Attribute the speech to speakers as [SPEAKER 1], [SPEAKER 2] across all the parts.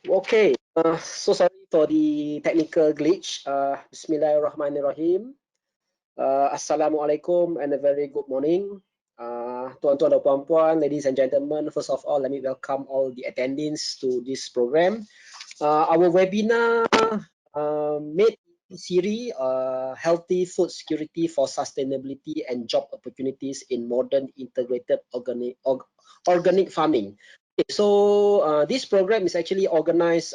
[SPEAKER 1] Okay, so sorry for the technical glitch. Bismillahirrahmanirrahim. Assalamualaikum and a very good morning. Tuan-tuan dan puan-puan, ladies and gentlemen, first of all, let me welcome all the attendees to this program. Our webinar made series, Healthy Food Security for Sustainability and Job Opportunities in Modern Integrated Organic Farming. So this program is actually organized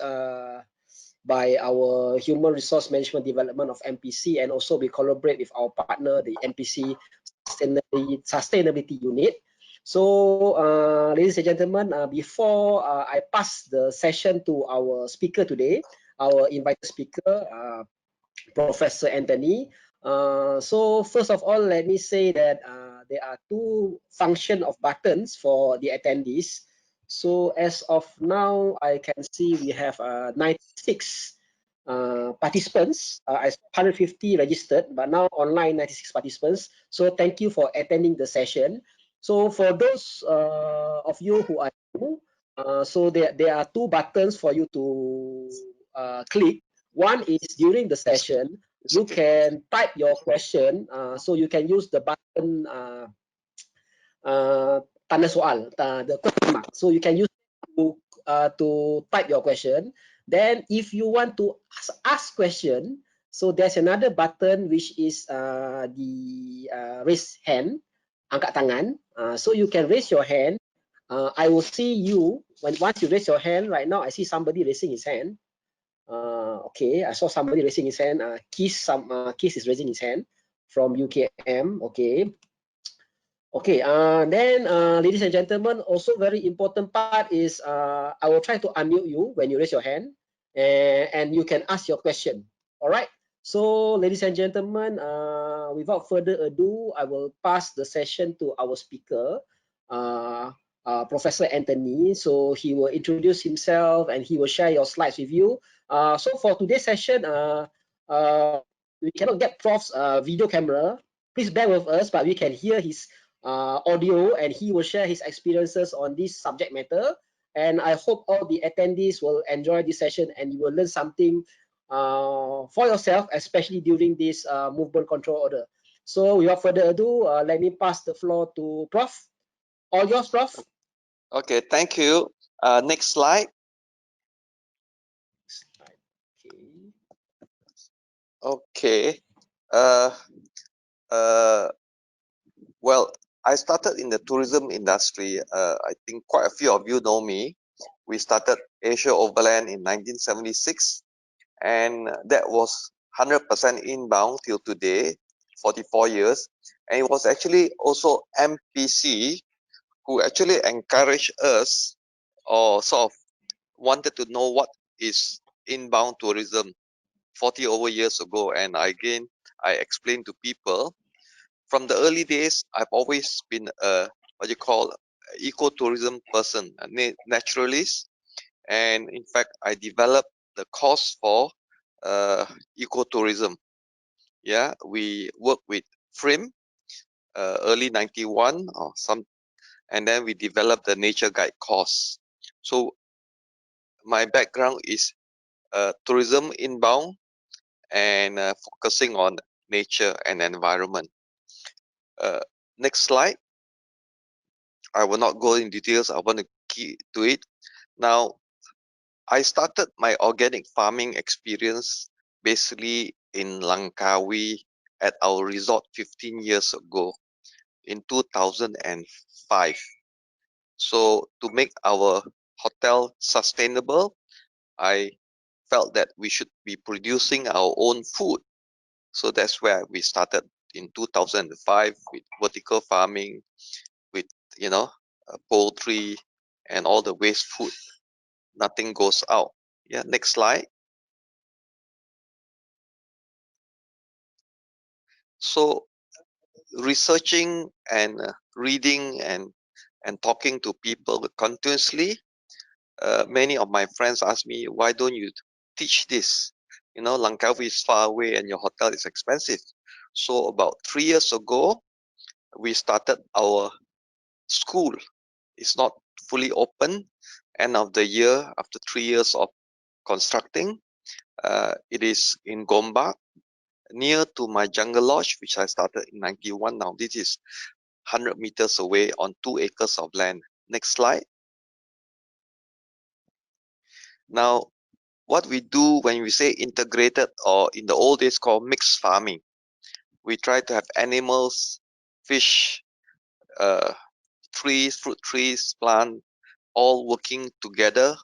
[SPEAKER 1] by our Human Resource Management Development of MPC, and also we collaborate with our partner, the MPC Sustainability Unit. So, ladies and gentlemen, before I pass the session to our speaker today, our invited speaker, Professor Anthony. So first of all, let me say that there are two function of buttons for the attendees. So as of now, I can see we have 96 participants. I 150 registered, but now online 96 participants. So thank you for attending the session. So for those of you who are new, so there are two buttons for you to click. One is during the session, you can type your question. So you can use the button tanda soal, the question mark. So you can use to type your question. Then if you want to ask question, so there's another button which is the raise hand, angkat tangan. So you can raise your hand. I will see you once you raise your hand. Right now, I see somebody raising his hand. Okay, I saw somebody raising his hand. Keith is raising his hand from UKM. Okay. Okay, then ladies and gentlemen, also very important part is I will try to unmute you when you raise your hand, and you can ask your question. All right. So, ladies and gentlemen, without further ado, I will pass the session to our speaker, Professor Anthony. So he will introduce himself and he will share your slides with you. So for today's session, we cannot get Prof's video camera. Please bear with us, but we can hear his audio, and he will share his experiences on this subject matter. And I hope all the attendees will enjoy this session and you will learn something for yourself, especially during this movement control order. So without further ado, let me pass the floor to Prof. All yours, Prof.
[SPEAKER 2] Okay, thank you. Next slide. Okay. Well, I started in the tourism industry. I think quite a few of you know me. We started Asia Overland in 1976, and that was 100% inbound till today, 44 years. And it was actually also MPC who actually encouraged us, or sort of wanted to know what is inbound tourism 40 over years ago. And again, I explained to people from the early days, I've always been a what you call ecotourism person, a naturalist, and in fact, I developed the course for ecotourism. Yeah, we work with FRIM, early 91 or some, and then we developed the nature guide course. So my background is tourism inbound and focusing on nature and environment. Next slide. I will not go in details. I want to key to it. Now, I started my organic farming experience basically in Langkawi at our resort 15 years ago in 2005. So to make our hotel sustainable, I felt that we should be producing our own food. So that's where we started in 2005 with vertical farming, with poultry and all the waste food. Nothing goes out. Yeah, next slide. So researching and reading and talking to people continuously, many of my friends ask me, why don't you teach this? You know, Langkawi is far away and your hotel is expensive. So about 3 years ago, we started our school. It's not fully open. End of the year, after 3 years of constructing. It is in Gombak, near to my jungle lodge, which I started in 91. Now this is 100 meters away on 2 acres of land. Next slide. Now, what we do when we say integrated, or in the old days called mixed farming, we try to have animals, fish, trees, fruit trees, plant, all working together.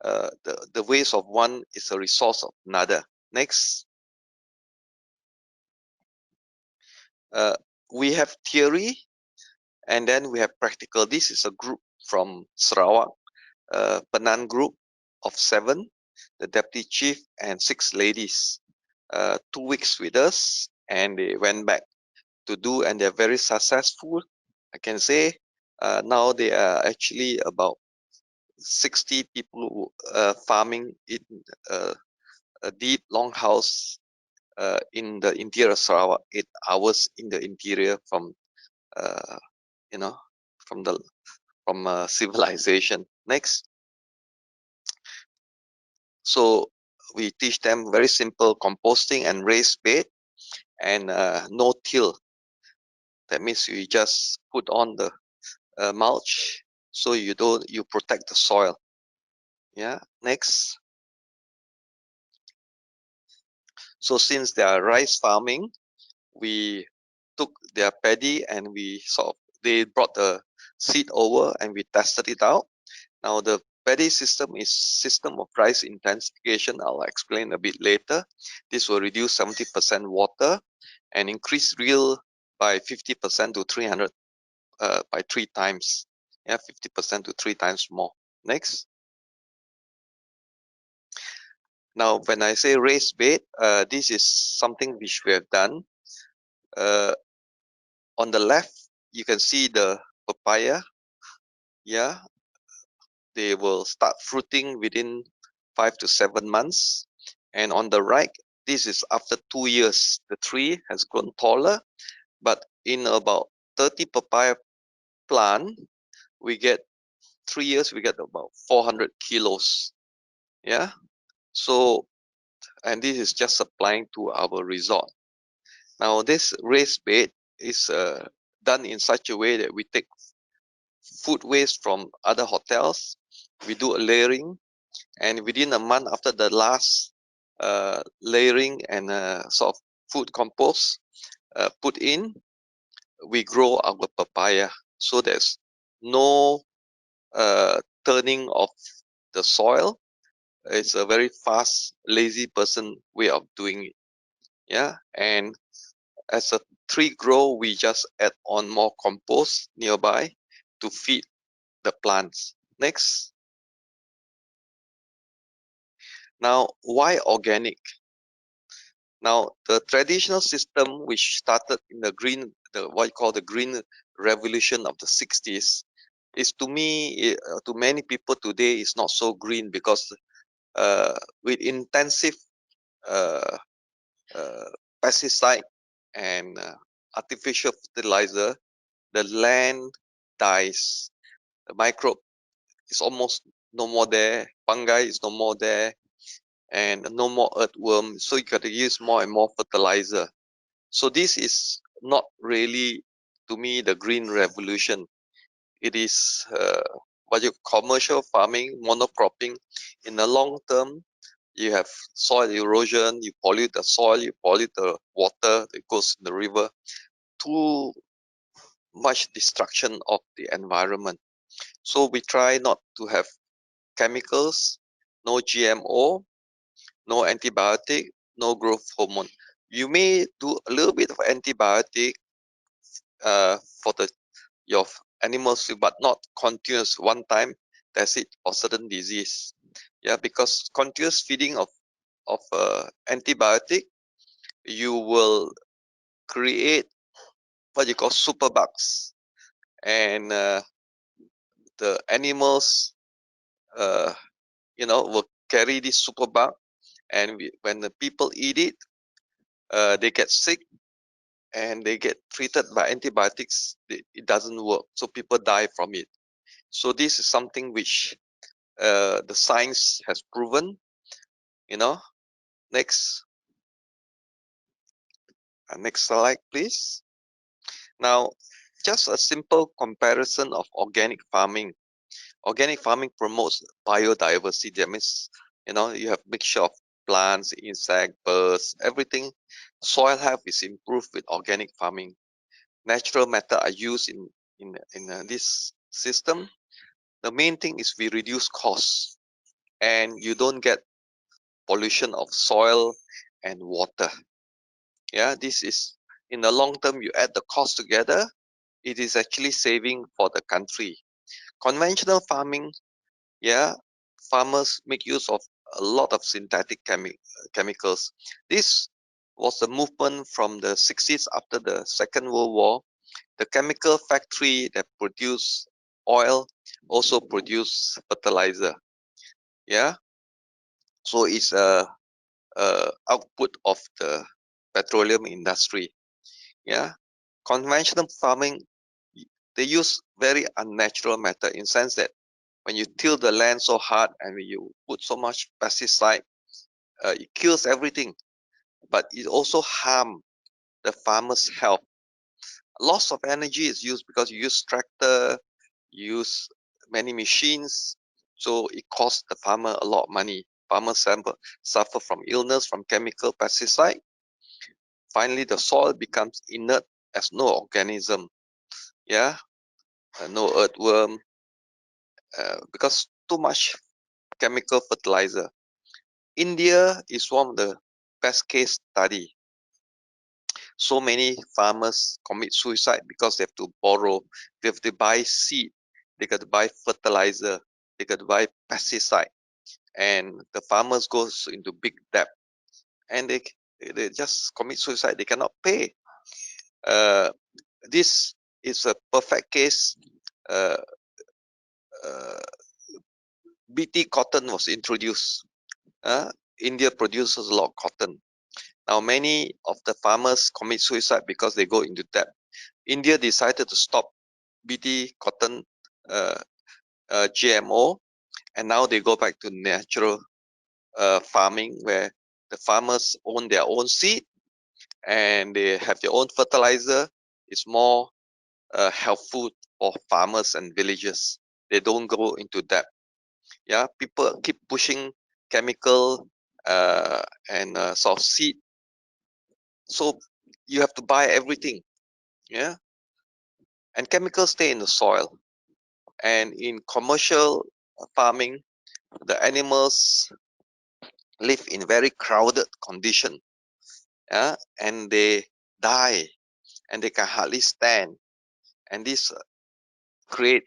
[SPEAKER 2] The waste of one is a resource of another. Next. We have theory, and then we have practical. This is a group from Sarawak, Penan group of 7, the deputy chief and 6 ladies. 2 weeks with us, and they went back to do, and they're very successful. I can say now they are actually about 60 people farming in a deep long house in the interior of Sarawak, 8 hours in the interior from you know from civilization. Next. So we teach them very simple composting and raised bed, and no till. That means you just put on the mulch, so you protect the soil. Yeah. Next. So since they are rice farming, we took their paddy and they brought the seed over and we tested it out. Now the paddy system is system of rice intensification. I'll explain a bit later. This will reduce 70% water and increase yield by 50% to 300 by 3 times. Yeah, 50% to 3 times more. Next. Now, when I say raised bed, this is something which we have done. On the left, you can see the papaya. Yeah, they will start fruiting within 5 to 7 months. And on the right, this is after 2 years. The tree has grown taller, but in about 30 papaya plant, we get 3 years, we get about 400 kilos. Yeah. So, and this is just supplying to our resort. Now, this raised bed is done in such a way that we take food waste from other hotels, we do a layering, and within a month after the last layering and sort of food compost put in, we grow our papaya. So there's no turning of the soil. It's a very fast, lazy person way of doing it. Yeah, and as a tree grow, we just add on more compost nearby to feed the plants. Next. Now, why organic? Now, the traditional system which started in what you call the green revolution of the 60s, is to me, to many people today, is not so green, because with intensive uh, uh, pesticide and artificial fertilizer, the land dies. The microbe is almost no more there. Fungi is no more there, and no more earthworm. So you got to use more and more fertilizer. So this is not really, to me, the green revolution. It is what you commercial farming, monocropping. In the long term, you have soil erosion, you pollute the soil, you pollute the water that goes in the river. Too much destruction of the environment. So we try not to have chemicals, no GMO, no antibiotic, no growth hormone. You may do a little bit of antibiotic for your animals, but not continuous one time. That's it for certain disease. Yeah, because continuous feeding of antibiotic, you will create what you call superbugs, and the animals, uh, will carry this superbug, and when the people eat it, they get sick and they get treated by antibiotics. It doesn't work, so people die from it. So this is something which the science has proven. You know, next next slide, please. Now, just a simple comparison of organic farming. Organic farming promotes biodiversity. That means, you have mixture of plants, insect, birds, everything. Soil health is improved with organic farming. Natural matter are used in this system. The main thing is we reduce costs, and you don't get pollution of soil and water. Yeah, this is, in the long term, you add the cost together, it is actually saving for the country. Conventional farming, yeah, farmers make use of a lot of synthetic chemicals. This was the movement from the 60s after the Second World War. The chemical factory that produce oil also produce fertilizer. Yeah, so it's a output of the petroleum industry. Yeah, conventional farming, they use very unnatural method, in sense that when you till the land so hard and when you put so much pesticide, it kills everything, but it also harm the farmer's health. Loss of energy is used because you use tractor, you use many machines, so it costs the farmer a lot of money. Farmers suffer from illness from chemical pesticide. Finally, the soil becomes inert as no organism. Yeah, no earthworm, because too much chemical fertilizer. India is one of the best case study. So many farmers commit suicide because they have to borrow, they have to buy seed, they got to buy fertilizer, they got to buy pesticide, and the farmers goes into big debt, and they just commit suicide. They cannot pay. Uh, this is a perfect case. Uh, uh, BT cotton was introduced. India produces a lot of cotton. Now, many of the farmers commit suicide because they go into debt. India decided to stop BT cotton, uh, GMO, and now they go back to natural farming, where the farmers own their own seed and they have their own fertilizer. It's more helpful for farmers and villagers. They don't go into debt. Yeah, people keep pushing chemical and sort of seed, so you have to buy everything. Yeah, and chemicals stay in the soil. And in commercial farming, the animals live in very crowded condition. Yeah, and they die, and they can hardly stand. And this create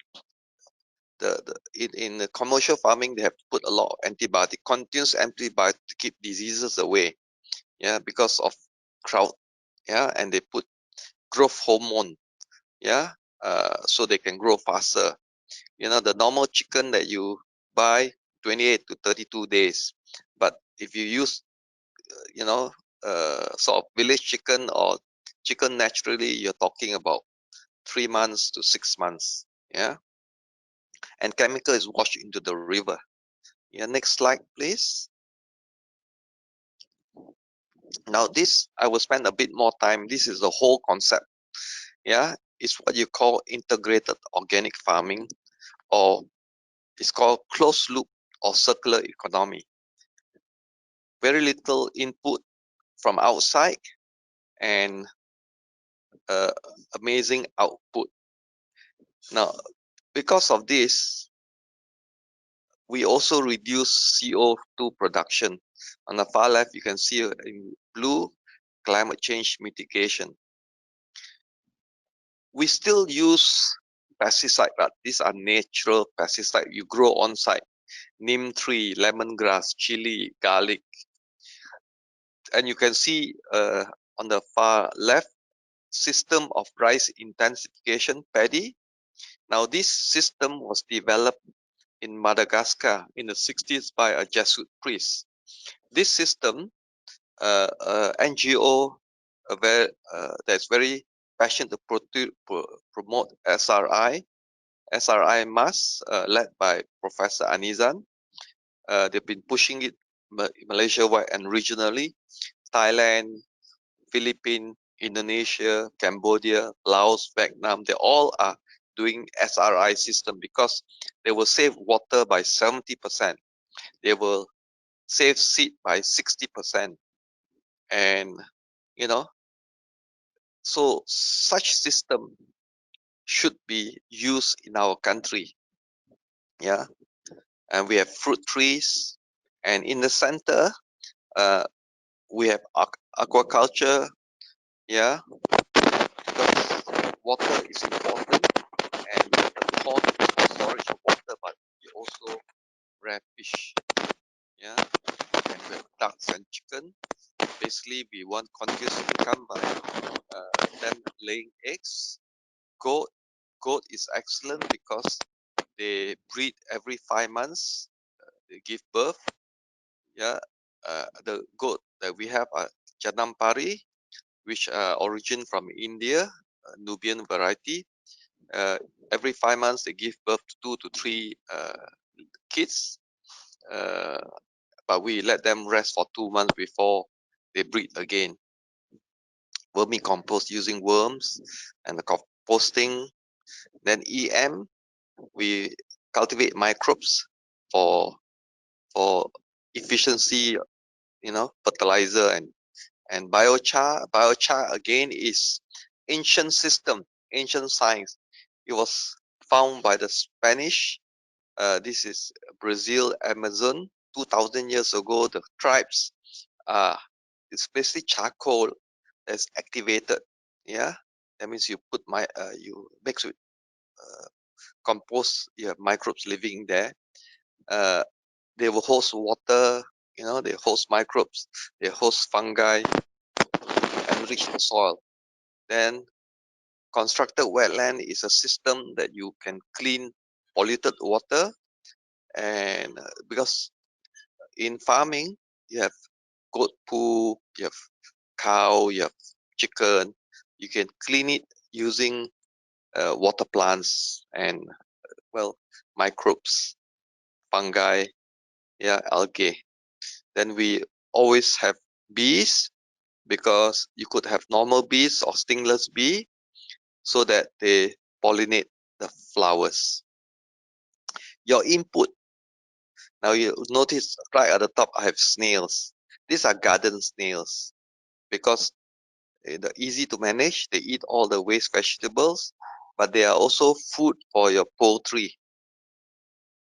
[SPEAKER 2] in the commercial farming, they have to put a lot of antibiotic, continuous antibiotic, to keep diseases away. Yeah, because of crowd. Yeah, and they put growth hormone. Yeah, so they can grow faster. The normal chicken that you buy, 28 to 32 days, but if you use sort of village chicken or chicken naturally, you're talking about 3 months to 6 months. Yeah, and chemical is washed into the river. Yeah, next slide, please. Now, this I will spend a bit more time. This is the whole concept. Yeah, it's what you call integrated organic farming, or it's called closed loop or circular economy. Very little input from outside and uh, amazing output. Now, because of this, we also reduce CO2 production. On the far left, you can see in blue, climate change mitigation. We still use pesticide, but these are natural pesticide you grow on site. Neem tree, lemongrass, chili, garlic. And you can see on the far left, system of rice intensification, paddy. Now, this system was developed in Madagascar in the 60s by a Jesuit priest. This system, NGO that's very passionate to promote SRI mass, led by Professor Anizan. They've been pushing it Malaysia-wide and regionally, Thailand, Philippines, Indonesia, Cambodia, Laos, Vietnam, they all are doing SRI system because they will save water by 70%. They will save seed by 60%. And, so such system should be used in our country. Yeah. And we have fruit trees. And in the center, we have aquaculture. Yeah. Because water is important, and the pond is for storage of water, but we also rear fish. Yeah. And we have ducks and chicken. Basically, we want continuous income by them laying eggs. Goat is excellent because they breed every 5 months. They give birth. Yeah, the goat that we have are Janampari, which origin from India, Nubian variety. Every 5 months they give birth to 2 to 3 kids, uh, but we let them rest for 2 months before they breed again. Vermicompost using worms and the composting. Then EM, we cultivate microbes for efficiency, fertilizer and biochar. Biochar again is ancient system, ancient science. It was found by the Spanish. This is Brazil, Amazon. 2,000 years ago, the tribes, it's basically charcoal that's activated. Yeah, that means you put you mix with compost. You have microbes living there. Uh, they will host water. They host microbes. They host fungi, enrich the soil. Then constructed wetland is a system that you can clean polluted water, and because in farming you have goat poo, you have cow, you have chicken, you can clean it using water plants and microbes, fungi, yeah, algae. Then we always have bees because you could have normal bees or stingless bee so that they pollinate the flowers. Your input. Now you notice right at the top I have snails. These are garden snails because they're easy to manage. They eat all the waste vegetables, but they are also food for your poultry.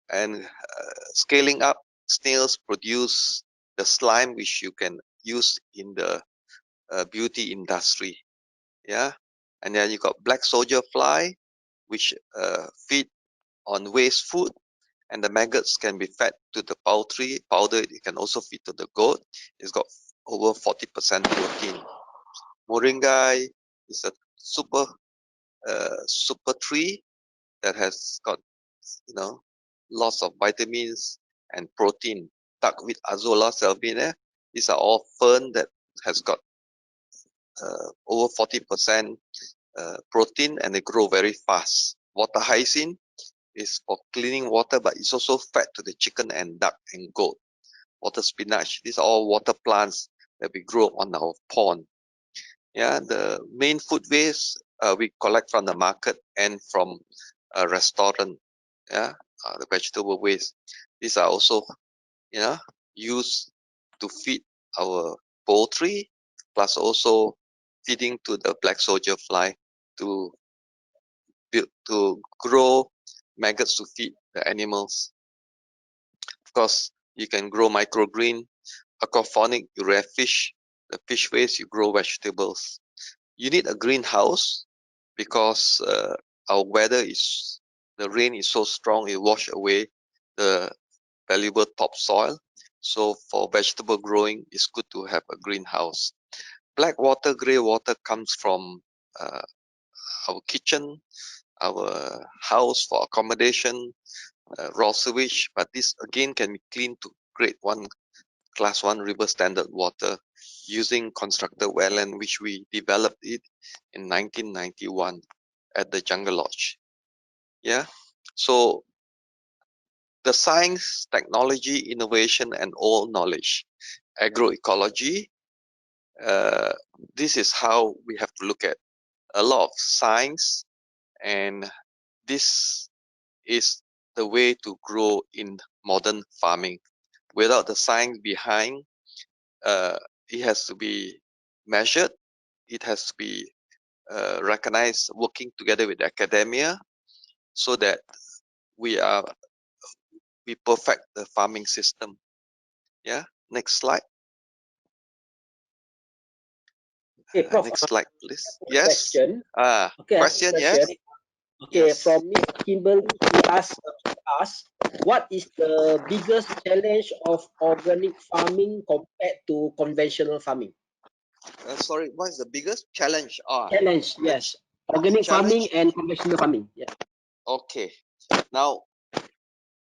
[SPEAKER 2] And scaling up, snails produce the slime which you can use in the beauty industry. Yeah, and then you got black soldier fly, which feed on waste food, and the maggots can be fed to the poultry. Powder it can also feed to the goat. It's got over 40% protein. Moringa is a super tree that has got lots of vitamins and protein. Duckweed, Azolla salvina, these are all fern that has got over 40% protein, and they grow very fast. Water hyacinth is for cleaning water, but it's also fed to the chicken and duck and goat. Water spinach, these are all water plants that we grow on our pond. Yeah, the main food waste we collect from the market and from a restaurant. Yeah, the vegetable waste. These are also used to feed our poultry, plus also feeding to the black soldier fly to to grow maggots to feed the animals. Of course, you can grow microgreen, aquaponic, you rear fish. The fish waste, you grow vegetables. You need a greenhouse because our weather is, the rain is so strong, it wash away the valuable topsoil. So for vegetable growing, it's good to have a greenhouse. Black water, gray water comes from our kitchen, our house for accommodation, raw sewage, but this again can be cleaned to grade 1, class 1 river standard water using constructed wetland, which we developed it in 1991 at the Jungle Lodge. Yeah, so the science, technology, innovation, and all knowledge. Agroecology, this is how we have to look at a lot of science, and this is the way to grow in modern farming. Without the science behind, it has to be measured, it has to be recognized, working together with academia, so that we perfect the farming system. Yeah, next slide.
[SPEAKER 1] Okay, Prof.
[SPEAKER 2] Next slide, please.
[SPEAKER 1] One
[SPEAKER 2] Yes.
[SPEAKER 1] question. Okay, I have a
[SPEAKER 2] Question.
[SPEAKER 1] question.
[SPEAKER 2] Yes.
[SPEAKER 1] Okay,
[SPEAKER 2] Yes.
[SPEAKER 1] from Miss Kimberly, she asked us, what is the biggest challenge of organic farming compared to conventional farming?
[SPEAKER 2] Sorry, what is the biggest challenge?
[SPEAKER 1] Challenge,
[SPEAKER 2] The
[SPEAKER 1] yes. Organic farming
[SPEAKER 2] challenge.
[SPEAKER 1] and conventional farming. Yeah.
[SPEAKER 2] Okay. Now,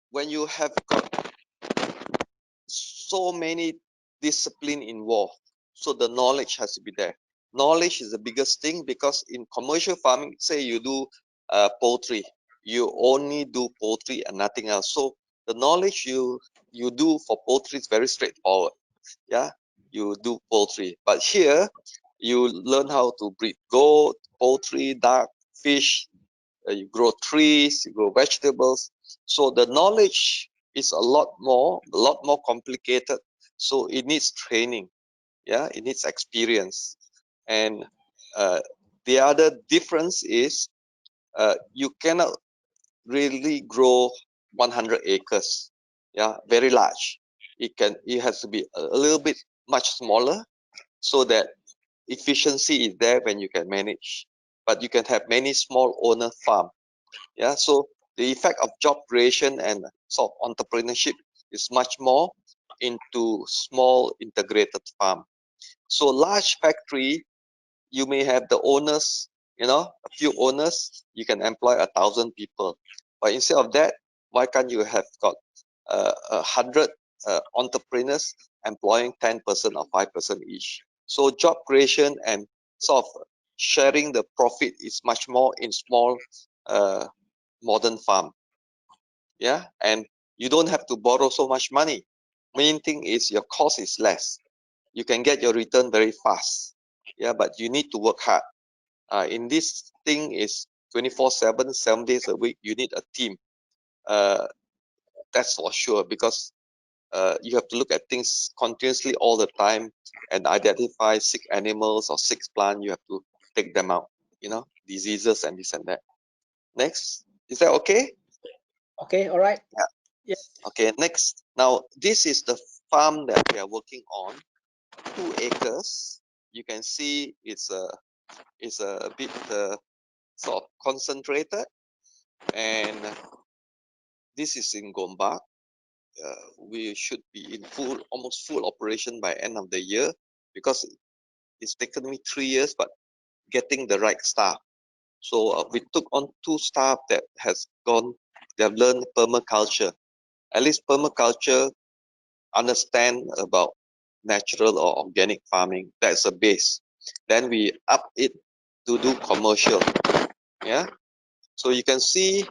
[SPEAKER 2] when you have got so many discipline involved, so the knowledge has to be there. Knowledge is the biggest thing, because in commercial farming, say you do poultry, you only do poultry and nothing else. So the knowledge you do for poultry is very straightforward. Yeah, you do poultry, but here you learn how to breed goat, poultry, duck, fish. You grow trees, you grow vegetables. So the knowledge is a lot more complicated. So it needs training. Yeah, it needs experience. And uh, the other difference is, you cannot really grow 100 acres. Yeah, very large. It has to be a little bit much smaller, so that efficiency is there when you can manage. But you can have many small owner farm. Yeah, so the effect of job creation and sort of entrepreneurship is much more into small integrated farm. So large factory, you may have the owners, a few owners, you can employ 1,000 people. But instead of that, why can't you have got 100 entrepreneurs employing 10% or 5% each? So job creation and sort of sharing the profit is much more in small modern farm. Yeah, and you don't have to borrow so much money. Main thing is your cost is less. You can get your return very fast. Yeah, but you need to work hard. In this thing is 24/7, 7 days a week. You need a team. Uh, that's for sure, because you have to look at things continuously all the time and identify sick animals or sick plant. You have to take them out. Diseases and this and that. Next, is that okay?
[SPEAKER 1] Okay, all right.
[SPEAKER 2] Yeah.
[SPEAKER 1] Yeah.
[SPEAKER 2] Okay, next. Now, this is the farm that we are working on. 2 acres. You can see it's a bit sort of concentrated, and this is in Gombak. We should be in almost full operation by end of the year, because it's taken me 3 years, but getting the right staff. So we took on 2 staff that they have learned permaculture. At least permaculture understand about natural or organic farming. That's a base. Then we up it to do commercial. Yeah. So you can see,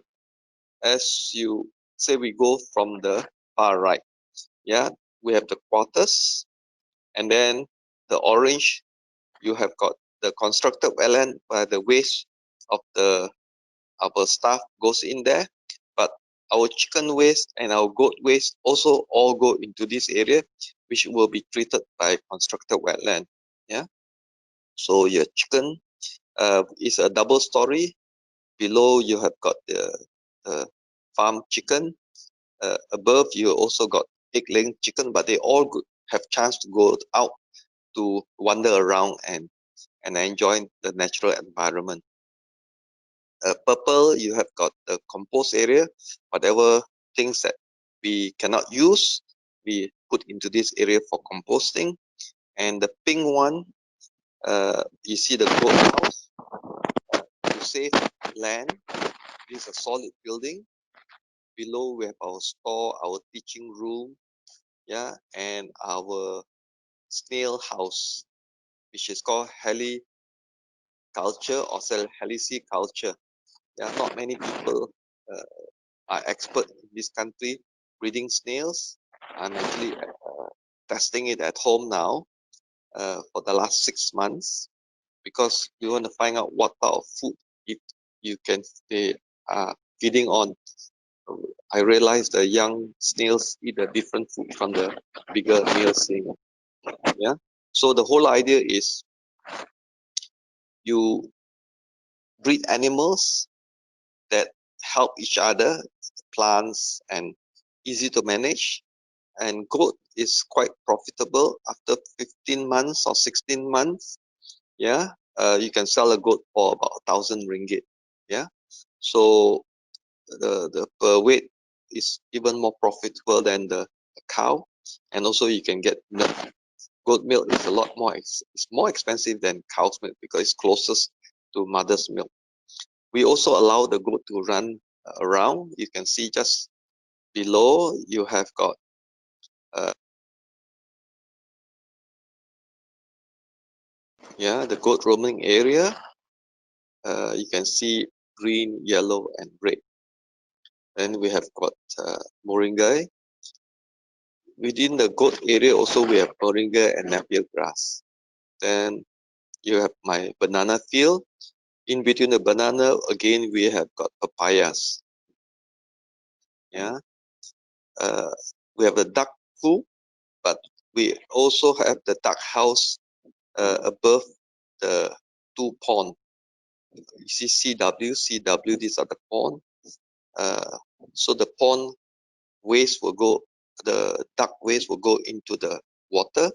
[SPEAKER 2] as you say, we go from the far right. Yeah. We have the quarters, and then the orange, you have got the constructed wetland where the waste of our staff goes in there. But our chicken waste and our goat waste also all go into this area, which will be treated by constructed wetland. Yeah. So your chicken is a double story. Below you have got the farm chicken. Above you also got egg laying chicken, but they all have chance to go out to wander around and enjoy the natural environment. Purple, you have got the compost area. Whatever things that we cannot use, we put into this area for composting. And the pink one, you see the goat house. To save land, this is a solid building. Below we have our store, our teaching room, yeah, and our snail house, which is called heliculture or heliculture. Yeah, not many people are expert in this country breeding snails. I'm actually testing it at home now for the last 6 months, because we want to find out what type of food they are feeding on. I realized the young snails eat a different food from the bigger male snail. Yeah. So the whole idea is you breed animals that help each other, plants, and easy to manage. And goat is quite profitable after 15 months or 16 months. Yeah, you can sell a goat for about 1,000 ringgit. Yeah, so the per weight is even more profitable than the cow, and also you can get milk. Goat milk is a lot more it's more expensive than cow's milk because it's closest to mother's milk. We also allow the goat to run around. You can see just below you have got the goat roaming area. You can see green, yellow, and red. Then we have got moringa. Within the goat area also we have moringa and napier grass. Then you have my banana field. In between the banana, again we have got papayas. Yeah, we have a duck pool, but we also have the duck house above the two pond. You see CW, these are the pond. So the pond waste will go, the duck waste will go into the water,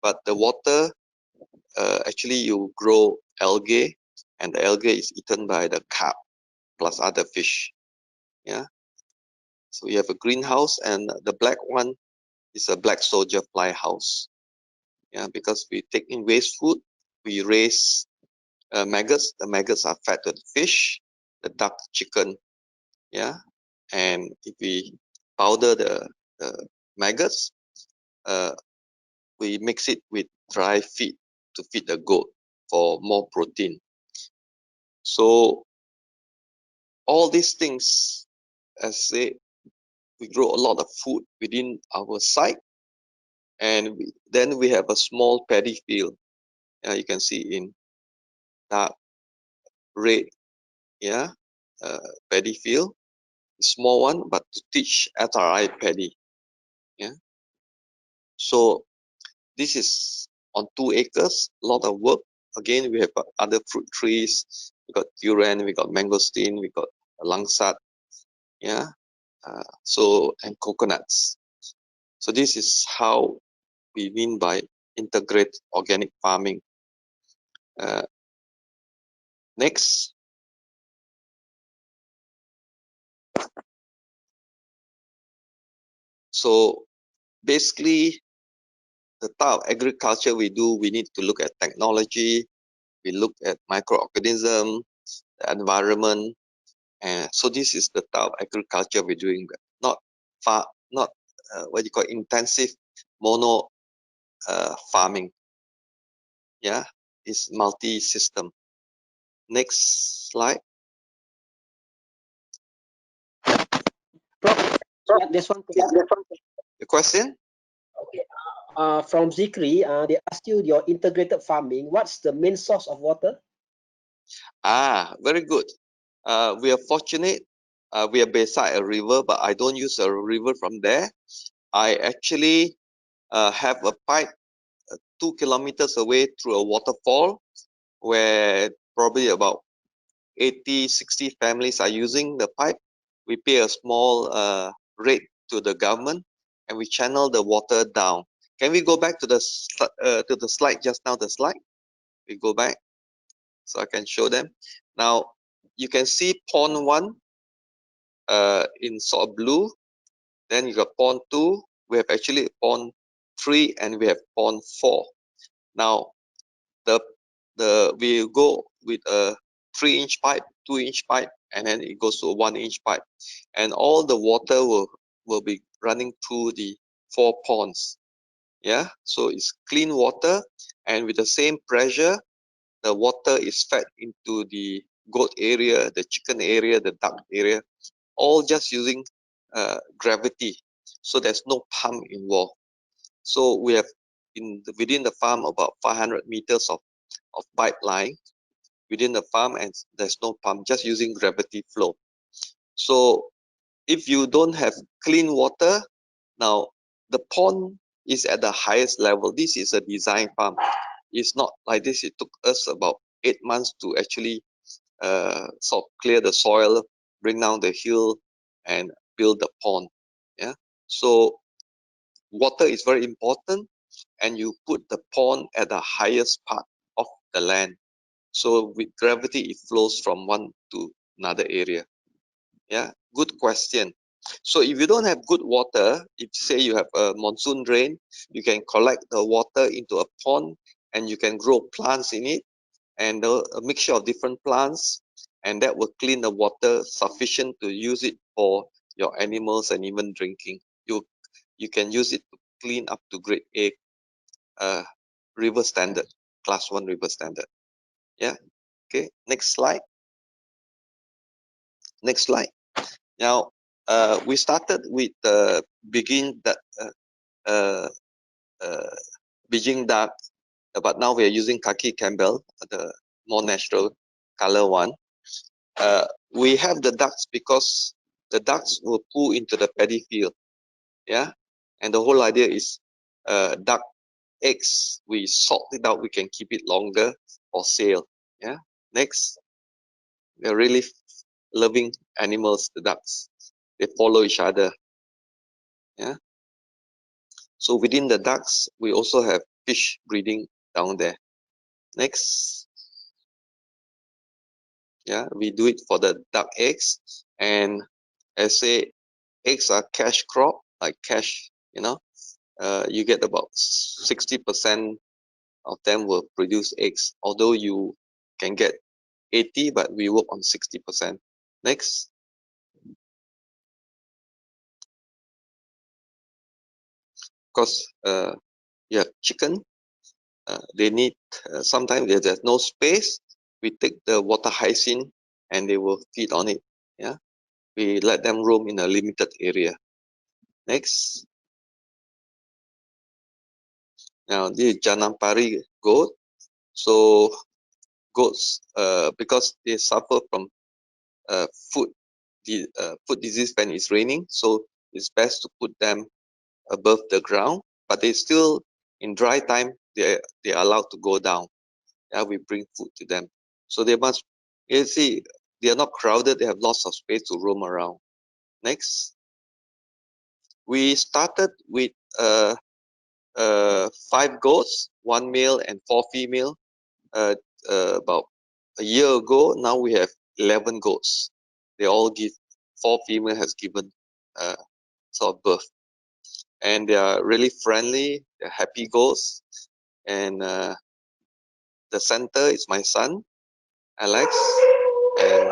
[SPEAKER 2] but the water actually you grow algae, and the algae is eaten by the carp plus other fish. Yeah. So you have a greenhouse, and the black one is a black soldier fly house. Yeah, because we take in waste food, we raise maggots. The maggots are fed to the fish, the duck, chicken. Yeah, and if we powder the maggots, uh, we mix it with dry feed to feed the goat for more protein. So all these things, as say, we grow a lot of food within our site, and then we have a small paddy field. You can see in dark red, yeah, paddy field, small one, but to teach SRI paddy. Yeah, so this is on 2 acres, a lot of work. Again, we have other fruit trees. We got durian, we got mangosteen, we got langsat, yeah. And coconuts. So this is how we mean by integrated organic farming. Next. So basically, the type of agriculture we do, we need to look at technology, we look at microorganism, the environment, and so this is the type of agriculture we're doing. Not what you call intensive mono farming. Yeah, it's multi-system. Next slide.
[SPEAKER 1] Prof, there's one question.
[SPEAKER 2] The question?
[SPEAKER 1] Okay. From Zikri, they asked you your integrated farming. What's the main source of water?
[SPEAKER 2] Very good. We are fortunate. We are beside a river, but I don't use a river from there. I actually have a pipe 2 kilometers away through a waterfall where probably about 80, 60 families are using the pipe. We pay a small rate to the government, and we channel the water down. Can we go back to the slide just now? The slide. We go back so I can show them. Now you can see pond 1 in sort of blue. Then you got pond 2. We have actually pond 3, and we have pond 4. Now we go with a 3-inch pipe, 2-inch pipe, and then it goes to a 1-inch pipe, and all the water will be running through the 4 ponds. Yeah, so it's clean water, and with the same pressure, the water is fed into the goat area, the chicken area, the duck area, all just using gravity. so there's no pump involved. So we have within the farm about 500 meters of pipeline within the farm, and there's no pump, just using gravity flow. So if you don't have clean water, now the pond is at the highest level. This is a design farm. It's not like this. It took us about 8 months to actually sort of clear the soil, bring down the hill, and build the pond. Yeah. So water is very important, and you put the pond at the highest part of the land. So with gravity, it flows from one to another area. Yeah, good question. So if you don't have good water, if say you have a monsoon rain, you can collect the water into a pond and you can grow plants in it, and a mixture of different plants, and that will clean the water sufficient to use it for your animals and even drinking. You can use it to clean up to grade A river standard, class 1 river standard. Yeah. Okay, next slide. Next slide. Now, we started with Beijing duck, but now we are using khaki Campbell, the more natural color one. We have the ducks because the ducks will pull into the paddy field. Yeah, and the whole idea is duck eggs. We salt it out. We can keep it longer for sale. Yeah. Next, they're really loving animals. The ducks, they follow each other. Yeah. So within the ducks, we also have fish breeding down there. Next. Yeah, we do it for the duck eggs, and as say, eggs are cash crop, like cash. You get about 60% of them will produce eggs, although you can get 80, but we work on 60%. Next. Because you have chicken, they need, sometimes there's no space, we take the water hyacinth and they will feed on it. Yeah, we let them roam in a limited area. Next. Now this is Janampari goat. So goats, because they suffer from food disease when it's raining, so it's best to put them above the ground. But they still, in dry time, they are allowed to go down. Yeah, we bring food to them, so they must. You see, they are not crowded. They have lots of space to roam around. Next, we started with 5 goats, 1 male and 4 female. About a year ago, now we have 11 goats. They all give, 4 female has given sort of birth, and they are really friendly. They're happy goats, and the center is my son Alex, and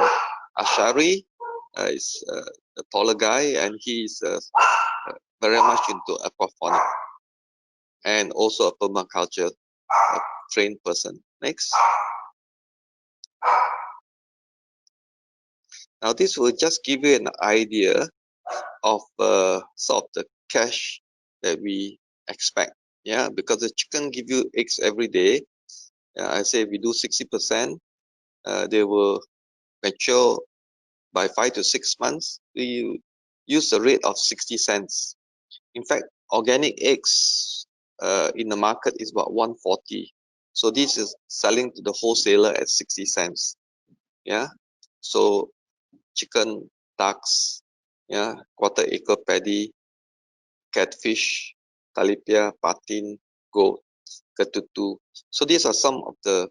[SPEAKER 2] Ashari is the taller guy, and he is very much into aquaponics and also a permaculture trained person. Next. Now this will just give you an idea of sort of the cash that we expect. Yeah, because the chicken give you eggs every day. I say we do 60%. They will mature by 5 to 6 months. We use a rate of 60 cents. In fact, organic eggs in the market is about 140. So this is selling to the wholesaler at 60 cents. Yeah. So chicken, ducks, yeah, quarter acre paddy, catfish, talipia, patin, goat, ketutu. So these are some of the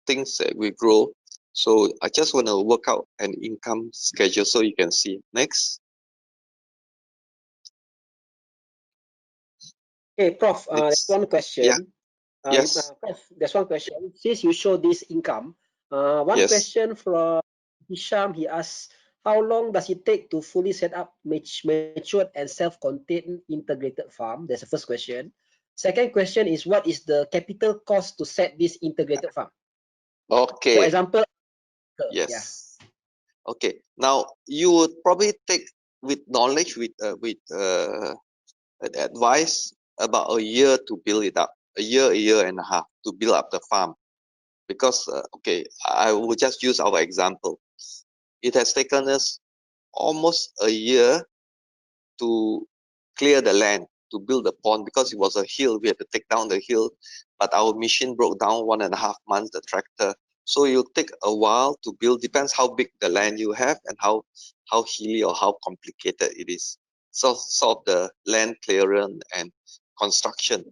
[SPEAKER 2] things that we grow. So I just want to work out an income schedule so you can see. Next.
[SPEAKER 1] Okay, Prof, there's
[SPEAKER 2] Next.
[SPEAKER 1] one
[SPEAKER 2] Yeah.
[SPEAKER 1] question.
[SPEAKER 2] Yes.
[SPEAKER 1] Prof, there's one question. Since you show this income, one
[SPEAKER 2] Yes.
[SPEAKER 1] question from Hisham, he asks, how long does it take to fully set up matured and self-contained integrated farm? That's the first question. Second question is, what is the capital cost to set this integrated farm? For
[SPEAKER 2] Okay.
[SPEAKER 1] example, yeah.
[SPEAKER 2] Yes. Okay. Now you would probably take with knowledge, with advice, about a year to build it up, a year and a half to build up the farm. Because okay, I will just use our example. It has taken us almost a year to clear the land, to build the pond, because it was a hill. We had to take down the hill, but our machine broke down 1.5 months, the tractor. So it'll take a while to build, depends how big the land you have and how hilly or how complicated it is. So sort of the land clearance and construction.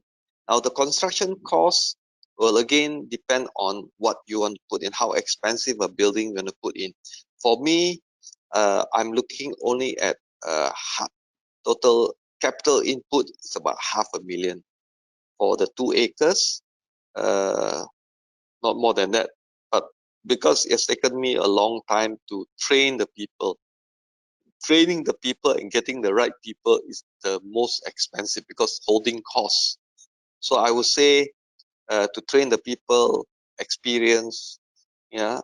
[SPEAKER 2] Now the construction cost will again depend on what you want to put in, how expensive a building you want to put in. For me, I'm looking only at total capital input is about 500,000 for the 2 acres, not more than that. But because it's taken me a long time to train the people, training the people and getting the right people is the most expensive because holding costs. So I would say to train the people, experience, yeah,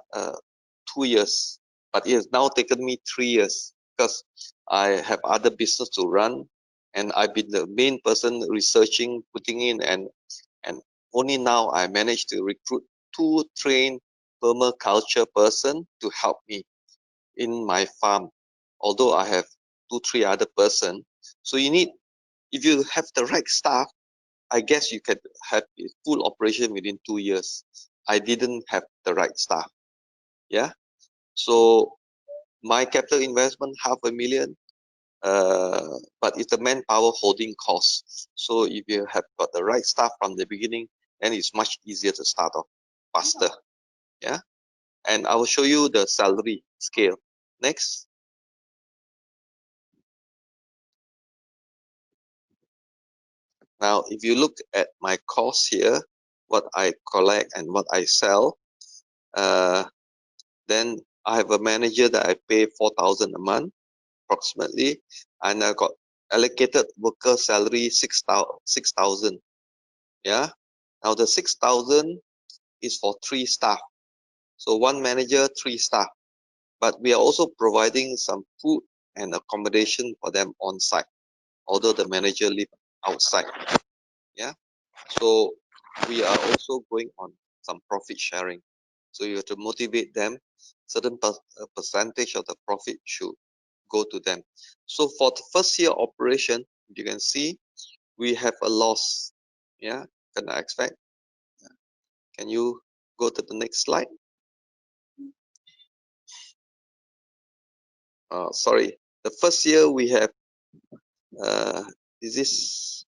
[SPEAKER 2] 2 years, but it has now taken me 3 years because I have other business to run, and I've been the main person researching, putting in, and only now I managed to recruit 2 trained permaculture person to help me in my farm. Although I have 2-3 other person, so you need, if you have the right staff, I guess you can have a full operation within 2 years. I didn't have the right staff. Yeah. So my capital investment 500,000, but it's the manpower holding costs. So if you have got the right staff from the beginning, then it's much easier to start off faster. Yeah, and I will show you the salary scale next. Now, if you look at my cost here, what I collect and what I sell, then I have a manager that I pay 4,000 a month approximately, and I got allocated worker salary 6,000. Yeah. Now the 6,000 is for 3 staff. So 1 manager, 3 staff. But we are also providing some food and accommodation for them on site, although the manager live outside. Yeah. So we are also going on some profit sharing. So you have to motivate them. Certain percentage of the profit should go to them. So for the first year operation, you can see we have a loss. Yeah. Can I expect? Can you go to the next slide? Sorry. The first year we have, is this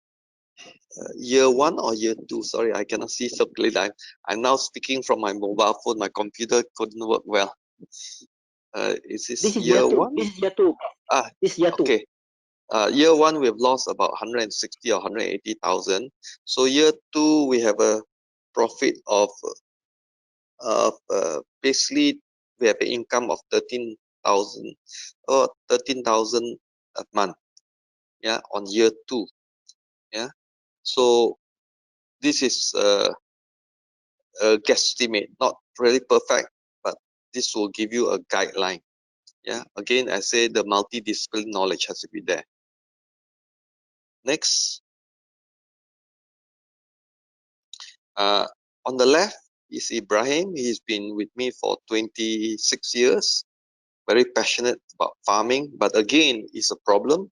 [SPEAKER 2] year 1 or year 2? Sorry, I cannot see so clearly. I'm now speaking from my mobile phone. My computer couldn't work well. Is this
[SPEAKER 1] This is
[SPEAKER 2] year
[SPEAKER 1] year 2.
[SPEAKER 2] 1?
[SPEAKER 1] This is year 2.
[SPEAKER 2] Ah,
[SPEAKER 1] This is year 2.
[SPEAKER 2] okay. Year 1 we've lost about 160 or 180,000. So year 2 we have a profit of basically we have an income of 13,000 or 13,000 a month. Yeah, on year 2. Yeah. So this is a guesstimate, not really perfect, but this will give you a guideline. Yeah. Again, I say the multidisciplinary knowledge has to be there. Next. On the left is Ibrahim. He's been with me for 26 years. Very passionate about farming, but again, it's a problem.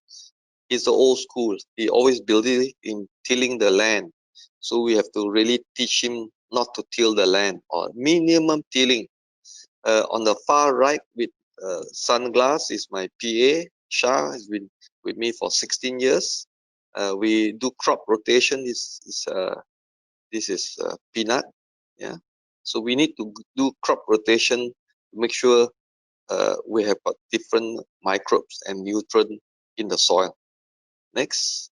[SPEAKER 2] He's the old school. He always believed in tilling the land. So we have to really teach him not to till the land or minimum tilling. On the far right with sunglass is my PA. Shah has been with me for 16 years. We do crop rotation. This is peanut. Yeah. So we need to do crop rotation to make sure we have got different microbes and nutrients in the soil. Next.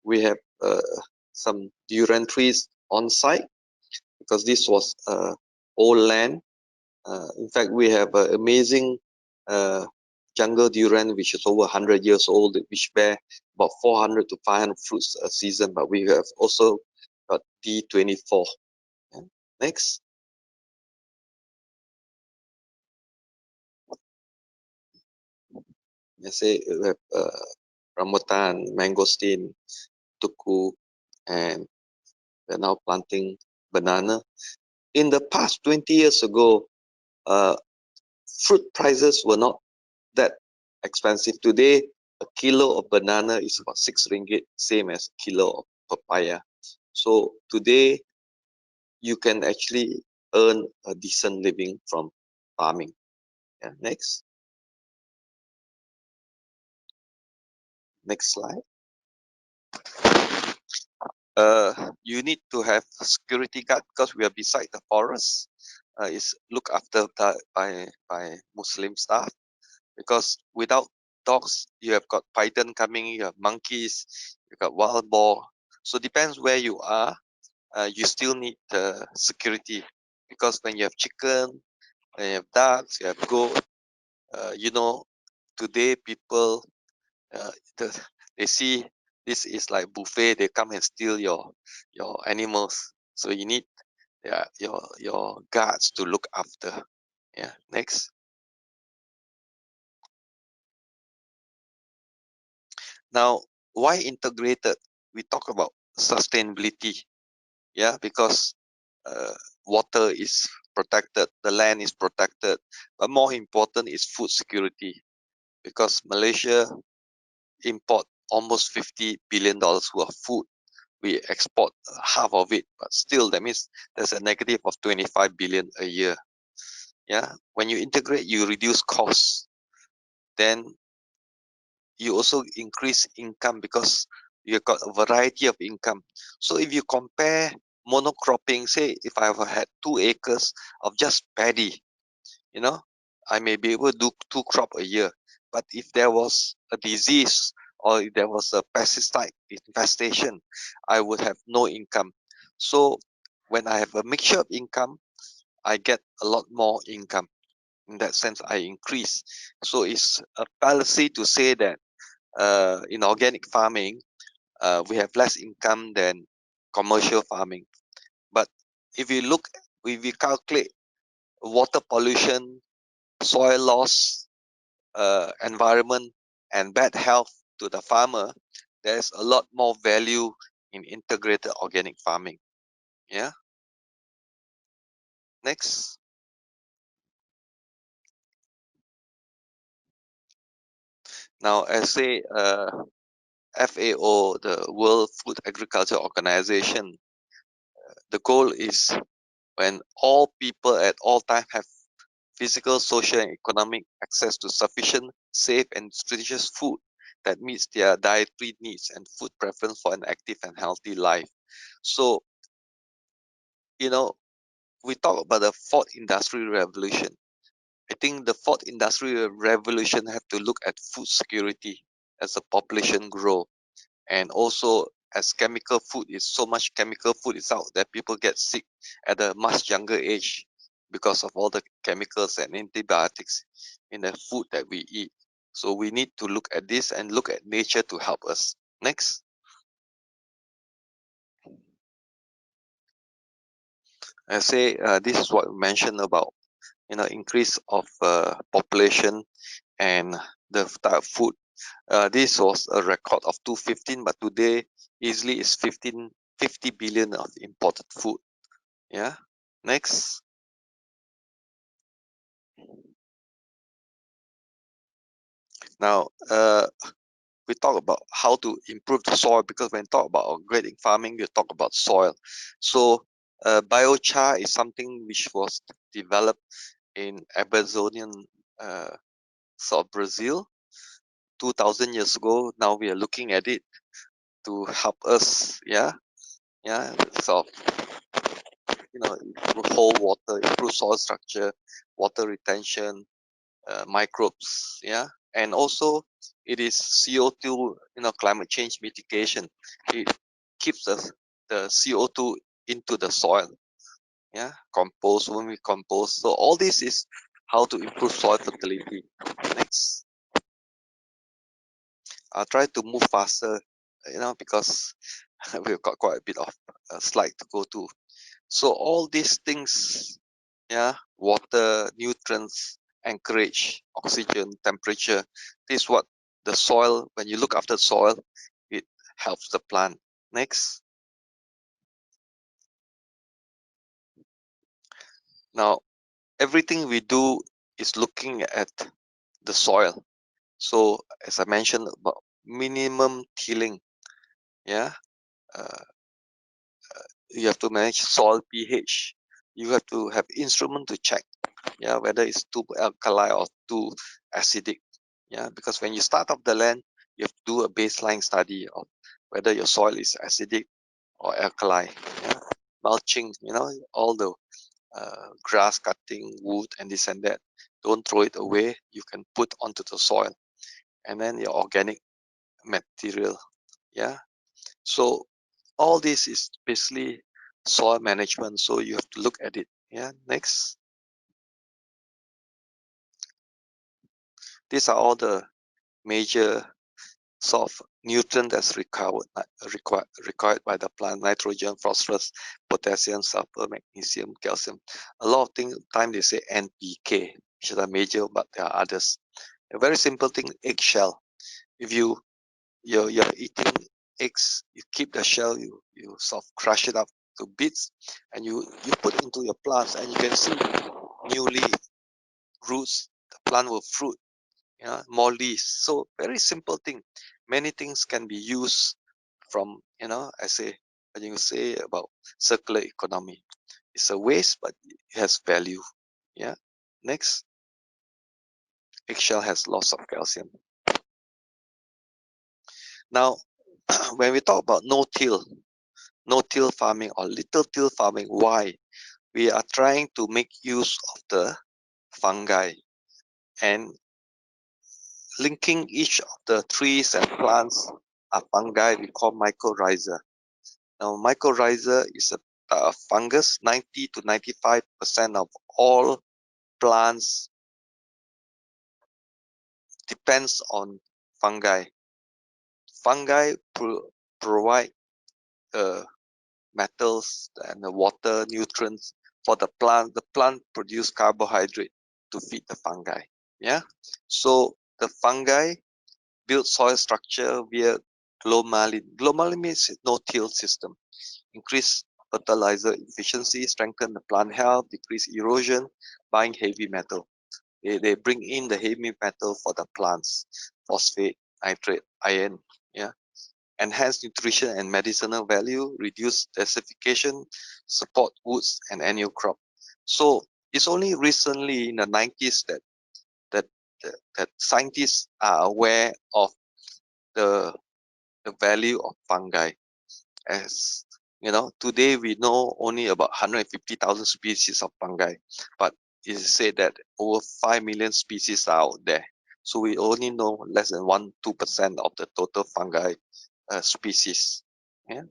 [SPEAKER 2] We have some durian trees on site because this was old land. In fact, we have an amazing jungle durian which is over 100 years old, which bear about 400 to 500 fruits a season. But we have also got D24. Yeah. Next. Let's say we have rambutan, mangosteen, tuku, and we're now planting banana. In the past 20 years ago, fruit prices were not that expensive. Today, a kilo of banana is about 6 ringgit, same as a kilo of papaya. So today, you can actually earn a decent living from farming. Yeah, next slide. You need to have security guard because we are beside the forest. It's looked after by Muslim staff, because without dogs, you have got python coming, you have monkeys, you got wild boar. So depends where you are. You still need security, because when you have chicken, when you have ducks, you have goat. You know, today people uh, the, they see this is like buffet. They come and steal your animals. So you need your guards to look after. Yeah. Next. Now, why integrated? We talk about sustainability. Yeah, because uh, water is protected, the land is protected, but more important is food security, because Malaysia import almost $50 billion worth of food. We export half of it, but still that means there's a negative of 25 billion a year. Yeah, when you integrate, you reduce costs, then you also increase income, because you've got a variety of income. So if you compare monocropping, say if I have had 2 acres of just paddy, you know, I may be able to do 2 crop a year. But if there was a disease, or if there was a pesticide infestation, I would have no income. So when I have a mixture of income, I get a lot more income. In that sense, I increase. So it's a fallacy to say that in organic farming, we have less income than commercial farming. But if you look, if you calculate water pollution, soil loss, environment, and bad health to the farmer, there's a lot more value in integrated organic farming. Yeah. Next. Now, as say FAO, the World Food Agriculture Organization, the goal is when all people at all time have physical, social, and economic access to sufficient, safe, and nutritious food that meets their dietary needs and food preference for an active and healthy life. So, you know, we talk about the fourth industrial revolution. I think the fourth industrial revolution have to look at food security as the population grow, and also as chemical food is so much chemical food is out there, people get sick at a much younger age because of all the chemicals and antibiotics in the food that we eat. So we need to look at this and look at nature to help us. Next. I say this is what we mentioned about, increase of population and the type of food. This was a record of 215, but today easily is 50 billion of imported food. Yeah. Next. Now, we talk about how to improve the soil, because when talk about organic farming, you talk about soil. So, biochar is something which was developed in Amazonian South Brazil 2,000 years ago. Now we are looking at it to help us. Yeah, yeah. So, hold water, improve soil structure, water retention, microbes, yeah, and also it is CO2, climate change mitigation. It keeps the CO2 into the soil, yeah, compost, when we compost. So all this is how to improve soil fertility. Next. I'll try to move faster, because we've got quite a bit of slide to go to. So all these things, yeah, water, nutrients, anchorage, oxygen, temperature. This is what the soil, when you look after the soil, it helps the plant. Next. Now, everything we do is looking at the soil. So, as I mentioned about minimum tilling, yeah, uh, you have to manage soil pH. You have to have instrument to check, yeah, whether it's too alkali or too acidic, yeah, because when you start off the land, you have to do a baseline study of whether your soil is acidic or alkali. Yeah, mulching, all the grass cutting, wood, and this and that. Don't throw it away. You can put onto the soil, and then your organic material. Yeah. So all this is basically soil management. So you have to look at it. Yeah. Next. These are all the major sort of nutrient that's required by the plant: nitrogen, phosphorus, potassium, sulfur, magnesium, calcium. A lot of time they say NPK, which are major, but there are others. A very simple thing: eggshell. If you're eating eggs, you keep the shell, you sort of crush it up to bits, and you put into your plants, and you can see new leaf, roots. The plant will fruit, more leaves. So very simple thing. Many things can be used from, I say, when you say about circular economy, it's a waste, but it has value. Yeah. Next. Eggshell has lots of calcium. Now, when we talk about no-till farming or little-till farming, why? We are trying to make use of the fungi and linking each of the trees and plants are fungi we call mycorrhiza. Now, mycorrhiza is a fungus. 90 to 95% of all plants depends on fungi. Fungi provide metals and the water, nutrients for the plant. The plant produce carbohydrate to feed the fungi. Yeah. So the fungi build soil structure via glomalin. Glomalin means no-till system. Increase fertilizer efficiency, strengthen the plant health, decrease erosion, buying heavy metal. They bring in the heavy metal for the plants, phosphate, nitrate, iron. Yeah. Enhance nutrition and medicinal value, reduce desertification, support woods and annual crop. So it's only recently in the 90s that that scientists are aware of the value of fungi. As today we know only about 150,000 species of fungi, but it is said that over 5 million species are out there. So we only know less than 1-2% of the total fungi species. Yeah?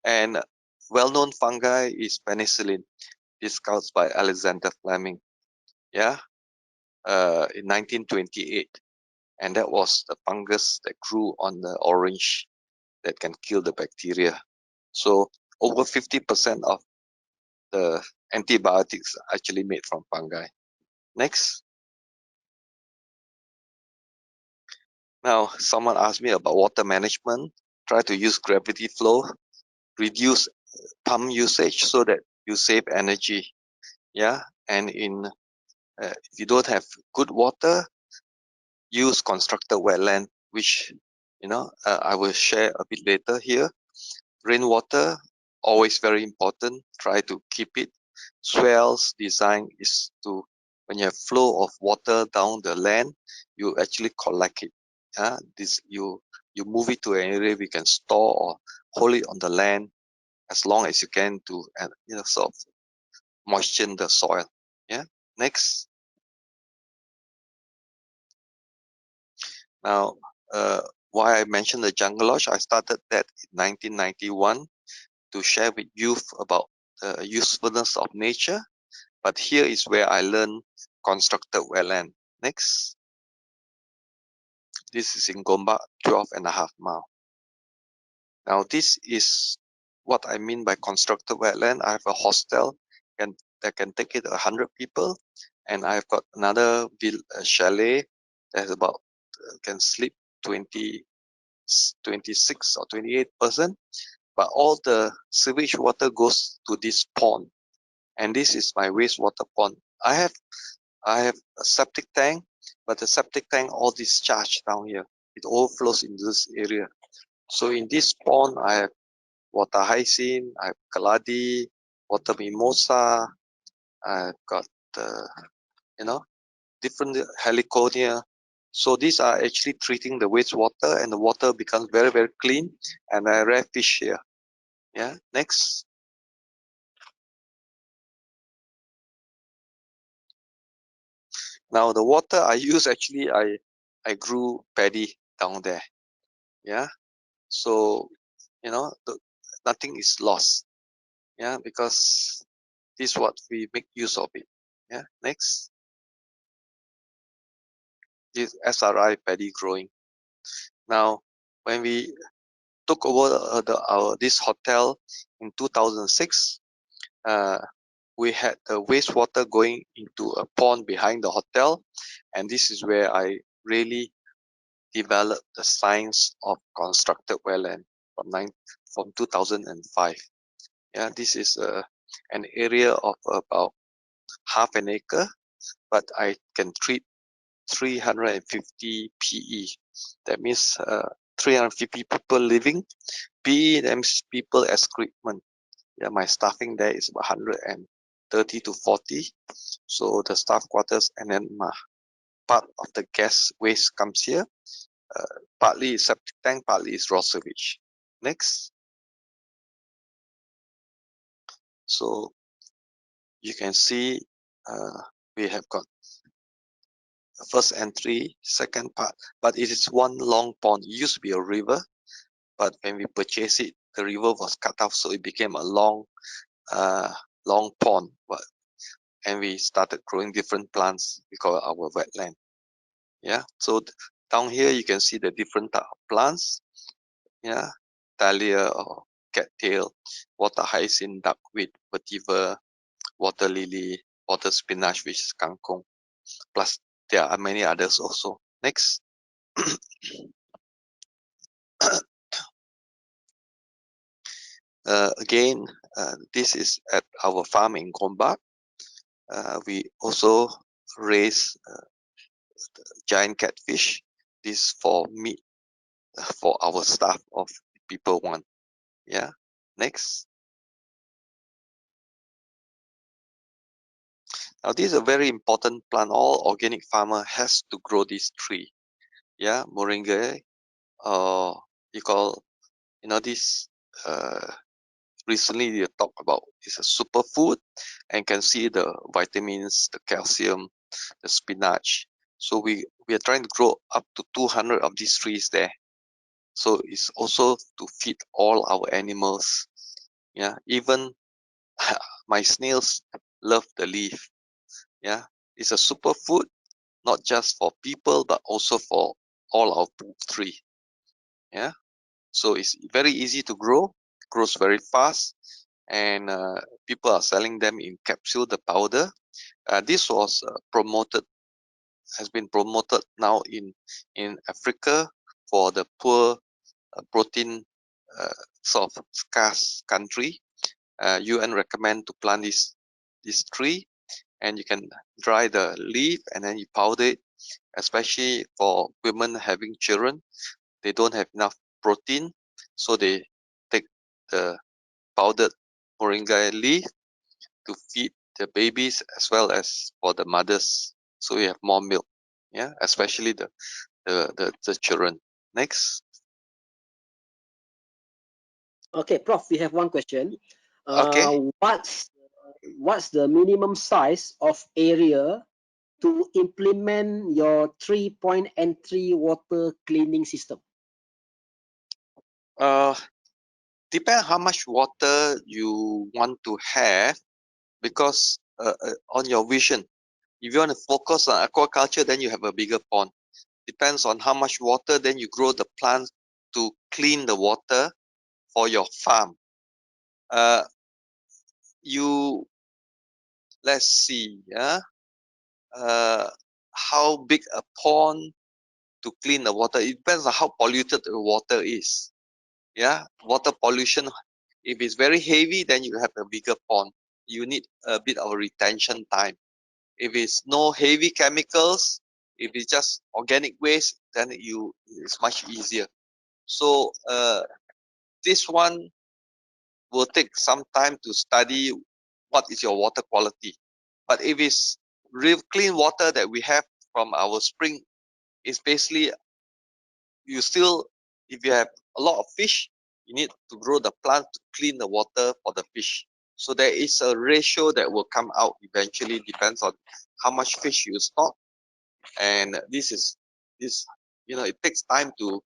[SPEAKER 2] And well-known fungi is penicillin, discovered by Alexander Fleming. Yeah, in 1928, and that was the fungus that grew on the orange that can kill the bacteria. So over 50% of the antibiotics are actually made from fungi. Next. Now, someone asked me about water management. Try to use gravity flow, reduce pump usage so that you save energy. Yeah, and if you don't have good water, use constructed wetland, which I will share a bit later here. Rainwater, always very important. Try to keep it. Swales design is to, when you have flow of water down the land, you actually collect it. You move it to an area we can store or hold it on the land as long as you can to sort of moisten the soil. Yeah. Next. Now, why I mentioned the jungle lodge, I started that in 1991 to share with youth about the usefulness of nature. But here is where I learned constructed wetland. Next. This is in Gombak, 12.5 miles. Now, this is what I mean by constructed wetland. I have a hostel that can take it 100 people, and I've got another chalet that's about can sleep 26 or 28%, but all the sewage water goes to this pond, and this is my wastewater pond. I have a septic tank, but the septic tank all discharge down here. It overflows in this area. So in this pond, I have water hyacinth, I have kaladi, water mimosa, I've got you know, different heliconia. So these are actually treating the wastewater, and the water becomes very, very clean, and I rear fish here. Yeah, next. Now the water I use, actually I grew paddy down there. Yeah, so nothing is lost. Yeah, because this is what we make use of it. Yeah, next. This SRI paddy growing. Now when we took over this hotel in 2006, we had the wastewater going into a pond behind the hotel, and this is where I really developed the science of constructed wetland from 2005. Yeah, this is an area of about half an acre, but I can treat 350 PE. That means 350 people living. PE, that means people excrement. Yeah, my staffing there is about 130 to 40. So the staff quarters, and then part of the gas waste comes here. Partly is septic tank, partly is raw sewage. Next. So you can see we have got first entry, second part, but it is one long pond. It used to be a river, but when we purchased it, the river was cut off, so it became a long pond. And we started growing different plants. We call it our wetland. Yeah, so down here you can see the different type of plants. Yeah, dahlia or cattail, water hyacinth, duckweed, vetiver, water lily, water spinach, which is kangkong. Plus, there are many others also. Next. Again, this is at our farm in Gombak. We also raise giant catfish. This for meat for our staff of people want. Yeah. Next. Now this is a very important plant. All organic farmer has to grow this tree. Yeah, moringa. You call this. Recently they talk about it's a superfood, and can see the vitamins, the calcium, the spinach. So we are trying to grow up to 200 of these trees there. So it's also to feed all our animals. Yeah, even my snails love the leaf. Yeah, it's a superfood, not just for people but also for all our tree. Yeah, so it's very easy to grow, grows very fast, and people are selling them in capsule, the powder. This was has been promoted now in Africa for the poor, protein sort of scarce country. UN recommend to plant this tree, and you can dry the leaf and then you powder it, especially for women having children. They don't have enough protein, so they take the powdered moringa leaf to feed the babies as well as for the mothers, so we have more milk. Yeah, especially the children. Next.
[SPEAKER 1] Okay, Prof, we have one question.
[SPEAKER 2] Okay.
[SPEAKER 1] What's the minimum size of area to implement your 3-point entry water cleaning system?
[SPEAKER 2] Depend how much water you want to have, because on your vision, if you want to focus on aquaculture, then you have a bigger pond. Depends on how much water, then you grow the plants to clean the water for your farm. You Let's see. Yeah, how big a pond to clean the water. It depends on how polluted the water is. Yeah, water pollution. If it's very heavy, then you have a bigger pond. You need a bit of retention time. If it's no heavy chemicals, if it's just organic waste, then it's much easier. So this one will take some time to study what is your water quality. But if it's real clean water that we have from our spring, it's basically you still, if you have a lot of fish, you need to grow the plant to clean the water for the fish. So there is a ratio that will come out eventually, depends on how much fish you stock. And this, it takes time to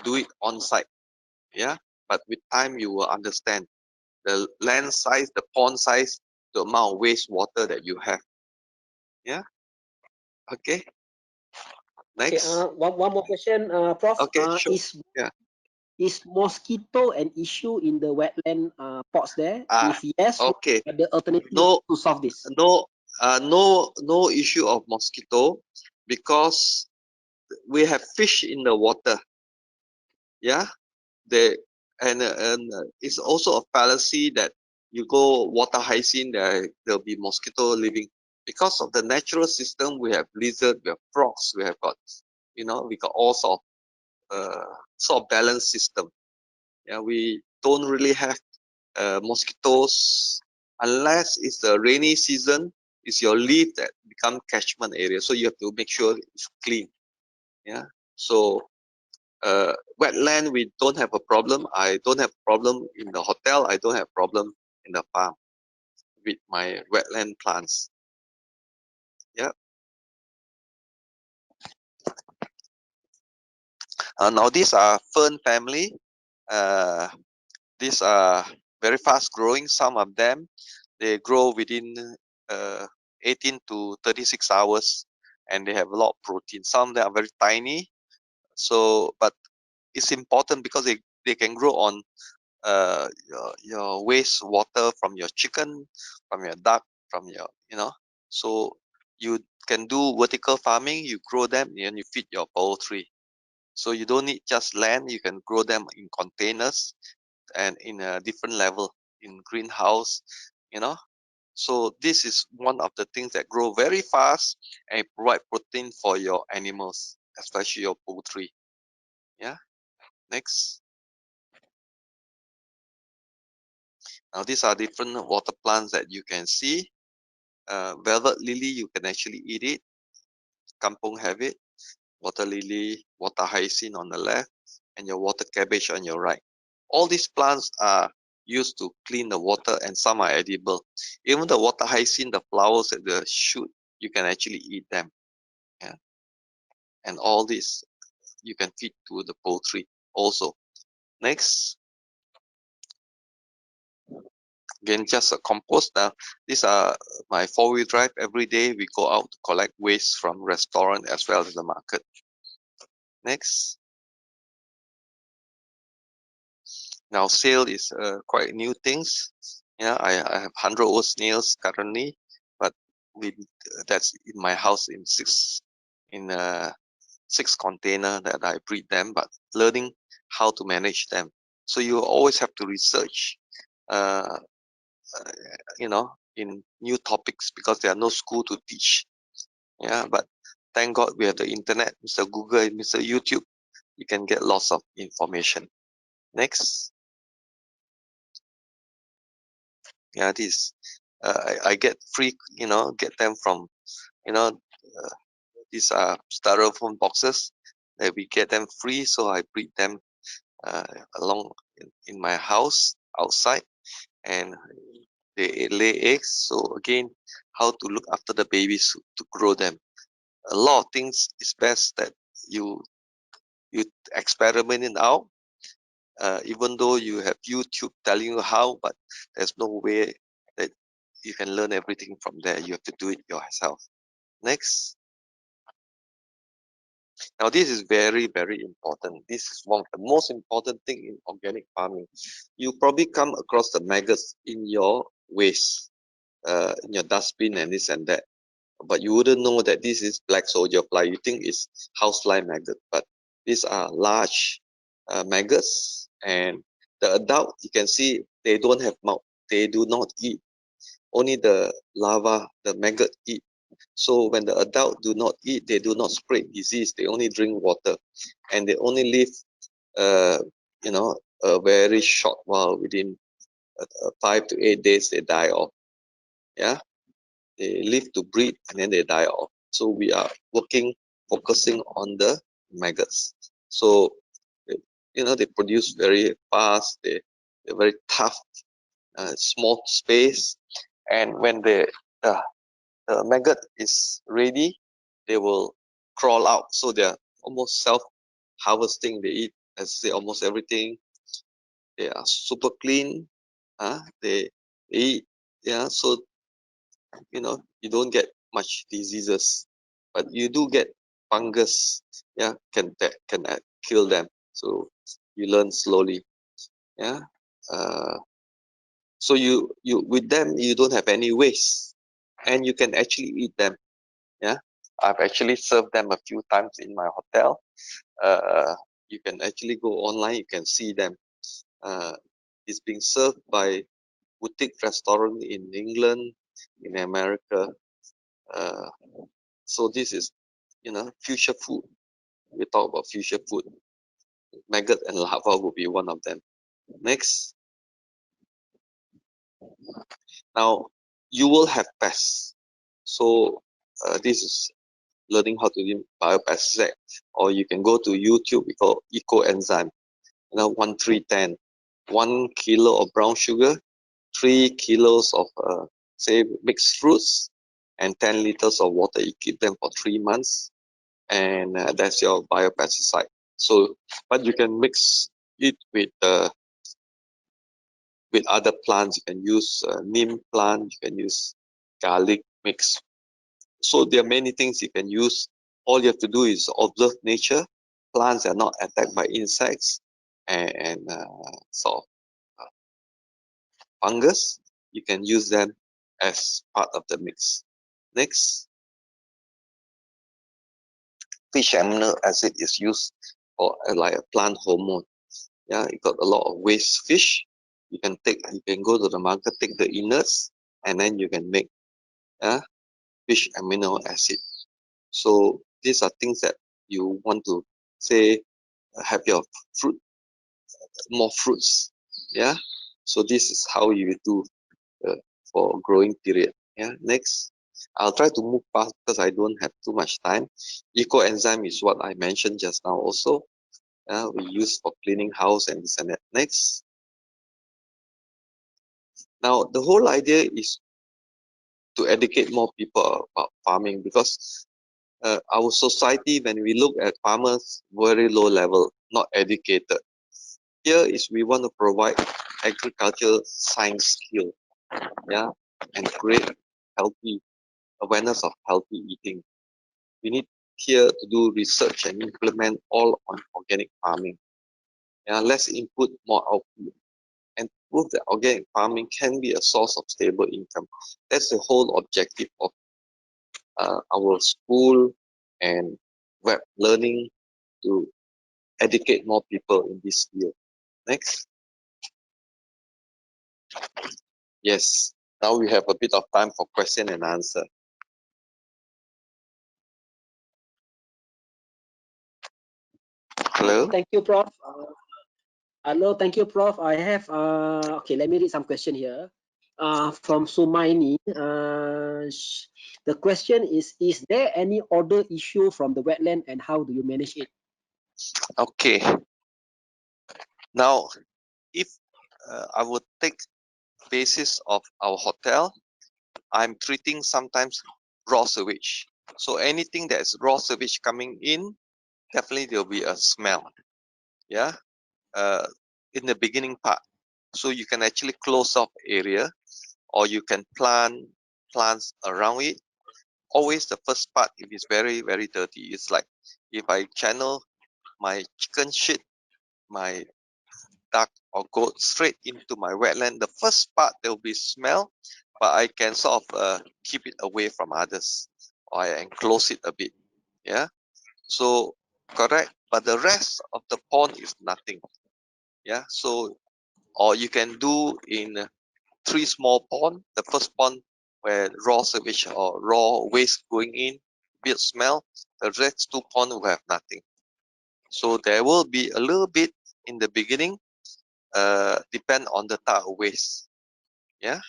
[SPEAKER 2] do it on site. Yeah. But with time you will understand the land size, the pond size, the amount of wastewater that you have. Yeah. Okay.
[SPEAKER 1] Okay,
[SPEAKER 2] Next.
[SPEAKER 1] one more question, Prof.
[SPEAKER 2] Okay, sure. Yeah.
[SPEAKER 1] Is mosquito an issue in the wetland pots there?
[SPEAKER 2] Ah,
[SPEAKER 1] If yes, what
[SPEAKER 2] okay.
[SPEAKER 1] are the alternative
[SPEAKER 2] No,
[SPEAKER 1] to solve this?
[SPEAKER 2] no, no issue of mosquito because we have fish in the water. Yeah. They and it's also a fallacy that you go water hyacinth, there'll be mosquito living because of the natural system. We have lizard, we have frogs, we have got we got all sort of balanced system. Yeah, we don't really have mosquitoes unless it's the rainy season. It's your leaf that become catchment area, so you have to make sure it's clean. Yeah, so wetland we don't have a problem. I don't have problem in the hotel. I don't have problem in the farm with my wetland plants. Yeah. Now these are fern family. Uh, these are very fast growing. Some of them they grow within uh, 18 to 36 hours, and they have a lot of protein. Some they are very tiny. So, but it's important because they can grow on your waste water from your chicken, from your duck, from your so you can do vertical farming. You grow them and you feed your poultry, so you don't need just land. You can grow them in containers and in a different level in greenhouse, you know so this is one of the things that grow very fast and provide protein for your animals, especially your poultry. Yeah. Next. Now these are different water plants that you can see. Velvet lily, you can actually eat it. Kampung have it. Water lily, water hyacinth on the left, and your water cabbage on your right. All these plants are used to clean the water, and some are edible. Even the water hyacinth, the flowers at the shoot, you can actually eat them. Yeah. And all this you can feed to the poultry also. Next. Again, just a compost. Now, these are my four-wheel drive. Every day we go out to collect waste from restaurant as well as the market. Next. Now, sale is quite new things. Yeah, I have 100 old snails currently, but with that's in my house in six container that I breed them, but learning how to manage them. So you always have to research, uh, in new topics because there are no school to teach. Yeah, but thank God we have the internet, Mr. Google, and Mr. YouTube. You can get lots of information. Next. Yeah, this I get free, get them from, these are styrofoam boxes that we get them free. So I breed them uh, along in my house outside, and they lay eggs. So again, how to look after the babies to grow them. A lot of things is best that you you experiment it out. Even though you have YouTube telling you how, but there's no way that you can learn everything from there. You have to do it yourself. Next. Now this is very, very important. This is one of the most important thing in organic farming. You probably come across the maggots in your waste, in your dustbin and this and that. but you wouldn't know that this is black soldier fly. You think it's housefly maggot, but these are large maggots, and the adult, you can see they don't have mouth. They do not eat. Only the larva, the maggot, eat. So when the adult do not eat, they do not spread disease. They only drink water, and they only live, uh, a very short while. Within 5 to 8 days, they die off. Yeah, they live to breed and then they die off. So we are focusing on the maggots. So they produce very fast. They're very tough, small space, and when uh, the maggot is ready, they will crawl out. So they're almost self-harvesting. They eat, as I say, almost everything. They are super clean. They eat. Yeah, so you don't get much diseases, but you do get fungus. Yeah, can kill them. So you learn slowly. Yeah. So you with them, you don't have any waste, and you can actually eat them. Yeah, I've actually served them a few times in my hotel. You can actually go online, you can see them. It's being served by boutique restaurant in England, in America. uh, so this is future food. We talk about future food. Maggot and larva will be one of them. Next. Now you will have pests. So this is learning how to do biopesticide, or you can go to YouTube. We call eco enzyme. 1310, 1 kilo of brown sugar, 3 kilos of say mixed fruits, and 10 liters of water. You keep them for 3 months, and that's your biopesticide. So, but you can mix it with other plants. You can use neem plant. You can use garlic mix. So there are many things you can use. All you have to do is observe nature. Plants are not attacked by insects and sort of fungus. You can use them as part of the mix. Next, fish amino acid is used for like a plant hormone. Yeah, you got a lot of waste fish. You can go to the market, take the innards, and then you can make fish amino acid. So these are things that you want to say have your fruit, more fruits. Yeah. So this is how you do uh, for growing period. Yeah. Next, I'll try to move fast because I don't have too much time. Eco enzyme is what I mentioned just now. Also, we use for cleaning house and this and that. Next. Now the whole idea is to educate more people about farming, because our society, when we look at farmers, very low level, not educated. Here is we want to provide agriculture science skill, yeah, and create healthy awareness of healthy eating. We need here to do research and implement all on organic farming. Yeah, less input, more output, and prove that organic farming can be a source of stable income. That's the whole objective of our school and web learning, to educate more people in this field. Next. Yes. Now we have a bit of time for question and answer. Hello?
[SPEAKER 1] Thank you, Prof. Hello, thank you, Prof. I have okay. Let me read some question here. From Sumaini. The question is there any order issue from the wetland, and how do you manage it?
[SPEAKER 2] Okay. Now, if I would take basis of our hotel, I'm treating sometimes raw sewage. So anything that's raw sewage coming in, definitely there'll be a smell. Yeah. In the beginning part. So you can actually close off area, or you can plant plants around it. Always the first part, if it's very, very dirty, it's like if I channel my chicken shit, my duck or goat straight into my wetland, the first part there will be smell, but I can sort of keep it away from others. or I enclose it a bit. Yeah. So correct, but the rest of the pond is nothing. Yeah. So or you can do in 3 small pond. The first pond where raw sewage or raw waste going in, bit smell. The next 2 pond will have nothing. So there will be a little bit in the beginning, depend on the type of waste. Yeah.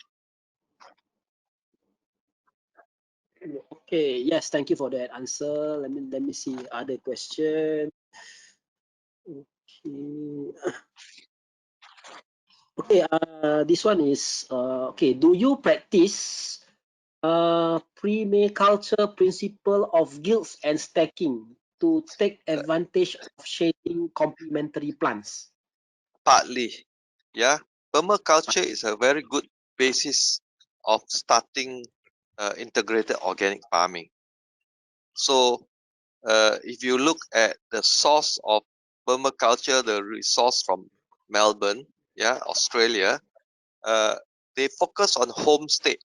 [SPEAKER 1] Okay, yes, thank you for that answer. Let me see other question. Okay. Okay, this one is okay. Do you practice permaculture principle of guilds and stacking to take
[SPEAKER 2] Uh,
[SPEAKER 1] advantage of shading complementary plants?
[SPEAKER 2] Partly. Yeah. Permaculture is a very good basis of starting integrated organic farming. So if you look at the source of permaculture, the resource from Melbourne, yeah, Australia, uh, they focus on homestay.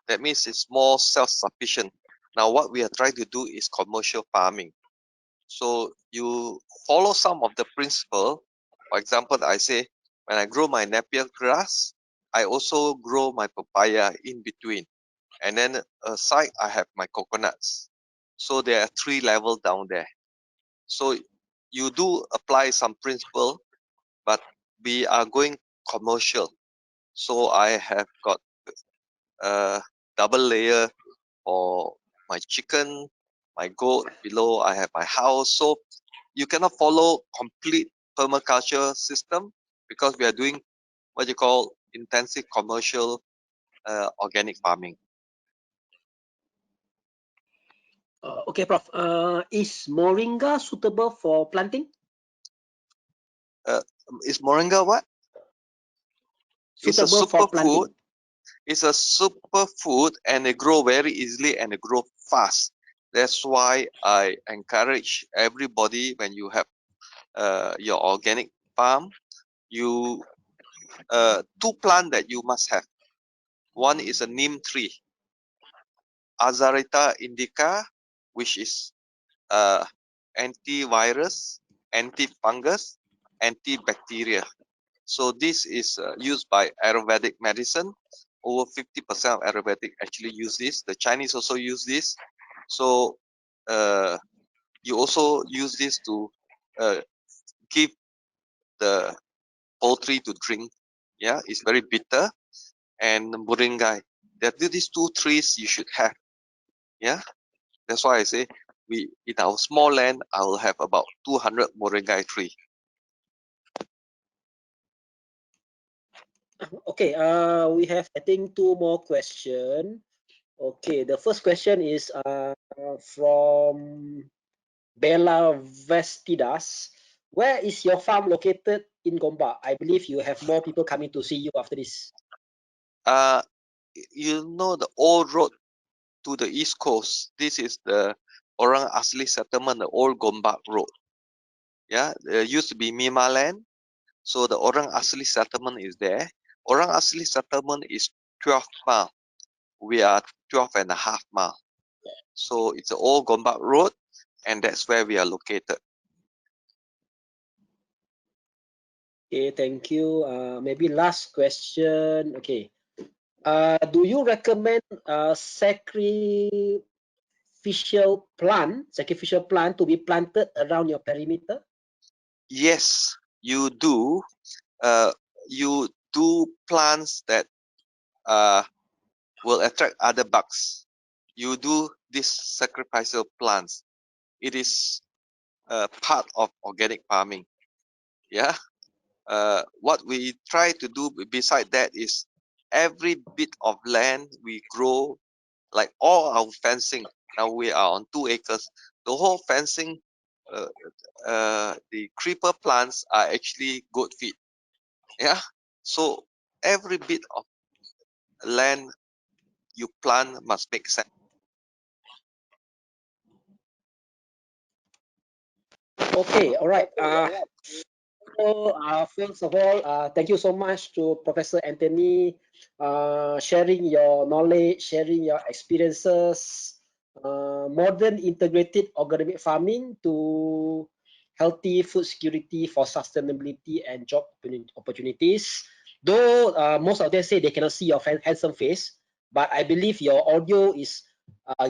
[SPEAKER 2] That means it's more self-sufficient. Now, what we are trying to do is commercial farming. So you follow some of the principle. For example, I say when I grow my Napier grass, I also grow my papaya in between, and then aside I have my coconuts. So there are 3 levels down there. So you do apply some principle, but we are going commercial. So I have got a double layer for my chicken, my goat. Below I have my house. So you cannot follow complete permaculture system because we are doing what you call intensive commercial organic farming.
[SPEAKER 1] Okay, Prof. Is moringa suitable for planting?
[SPEAKER 2] Uh, is moringa what? It's a
[SPEAKER 1] Suitable for
[SPEAKER 2] superfood.
[SPEAKER 1] planting.
[SPEAKER 2] It's a superfood and they grow very easily and they grow fast. That's why I encourage everybody when you have your organic farm, you 2 plant that you must have. One is a neem tree, Azarita indica, which is antivirus, antifungus, antibacterial. So this is used by Ayurvedic medicine. Over 50% of Ayurvedic actually use this. The Chinese also use this. So you also use this to give the poultry to drink. Yeah, it's very bitter. And moringa. These 2 trees you should have. Yeah, that's why I say we in our small land I will have about 200 moringa tree.
[SPEAKER 1] Okay, we have I think 2 more question. Okay, the first question is from Bella Vestidas. Where is your farm located in Gombak? I believe you have more people coming to see you after this.
[SPEAKER 2] Uh, you know the old road to the east coast. This is the Orang Asli settlement, the old Gombak road. Yeah, there used to be Mima land. So the Orang Asli settlement is there. Orang Asli settlement is 12 mile. We are 12 and a half mile. So it's the old Gombak road and that's where we are located.
[SPEAKER 1] Okay, thank you. Maybe last question. Okay. Do you recommend sacrificial plant to be planted around your perimeter?
[SPEAKER 2] Yes, you do. Uh, you do plants that uh, will attract other bugs. You do these sacrificial plants. It is part of organic farming. Yeah. What we try to do beside that is every bit of land we grow, like all our fencing. Now we are on 2 acres. The whole fencing, uh, the creeper plants are actually goat feed. Yeah. So every bit of land you plant must make sense.
[SPEAKER 1] Okay, all right. So, first of all, thank you so much to Professor Anthony sharing your knowledge, sharing your experiences. modern integrated organic farming to healthy food security for sustainability and job opportunities. Though most of them say they cannot see your handsome face, but I believe your audio is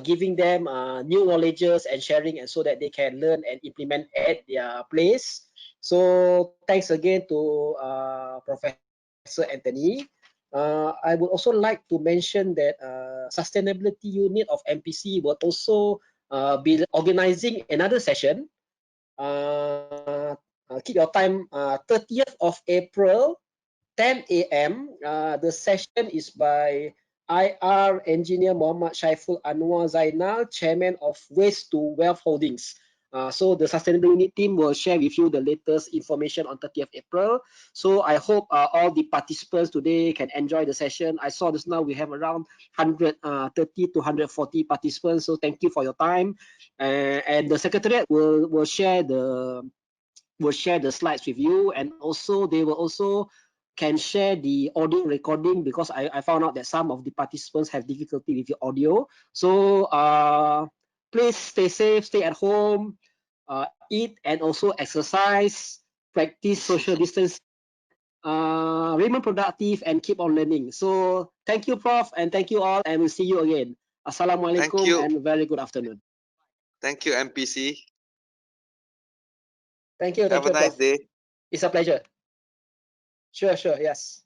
[SPEAKER 1] giving them new knowledges and sharing, and so that they can learn and implement at their place. So thanks again to Professor Anthony. I would also like to mention that sustainability unit of MPC will also be organizing another session. Keep your time 30th of April 10 a.m. The session is by IR Engineer Muhammad Shaiful Anwar Zainal, Chairman of Waste to Wealth Holdings. So the sustainability team will share with you the latest information on 30th April. So I hope all the participants today can enjoy the session. I saw this now we have around 130 to 140 participants. So thank you for your time. And the secretariat will share the slides with you, and also they will also can share the audio recording, because I found out that some of the participants have difficulty with the audio. So please stay safe, stay at home, eat and also exercise, practice social distance, remain productive and keep on learning. So thank you, Prof, and thank you all, and we'll see you again.
[SPEAKER 2] Thank
[SPEAKER 1] Assalamualaikum
[SPEAKER 2] you.
[SPEAKER 1] and very good afternoon.
[SPEAKER 2] Thank you, MPC.
[SPEAKER 1] Thank
[SPEAKER 2] Have a
[SPEAKER 1] you,
[SPEAKER 2] nice
[SPEAKER 1] Prof.
[SPEAKER 2] day.
[SPEAKER 1] It's a pleasure. Sure, yes.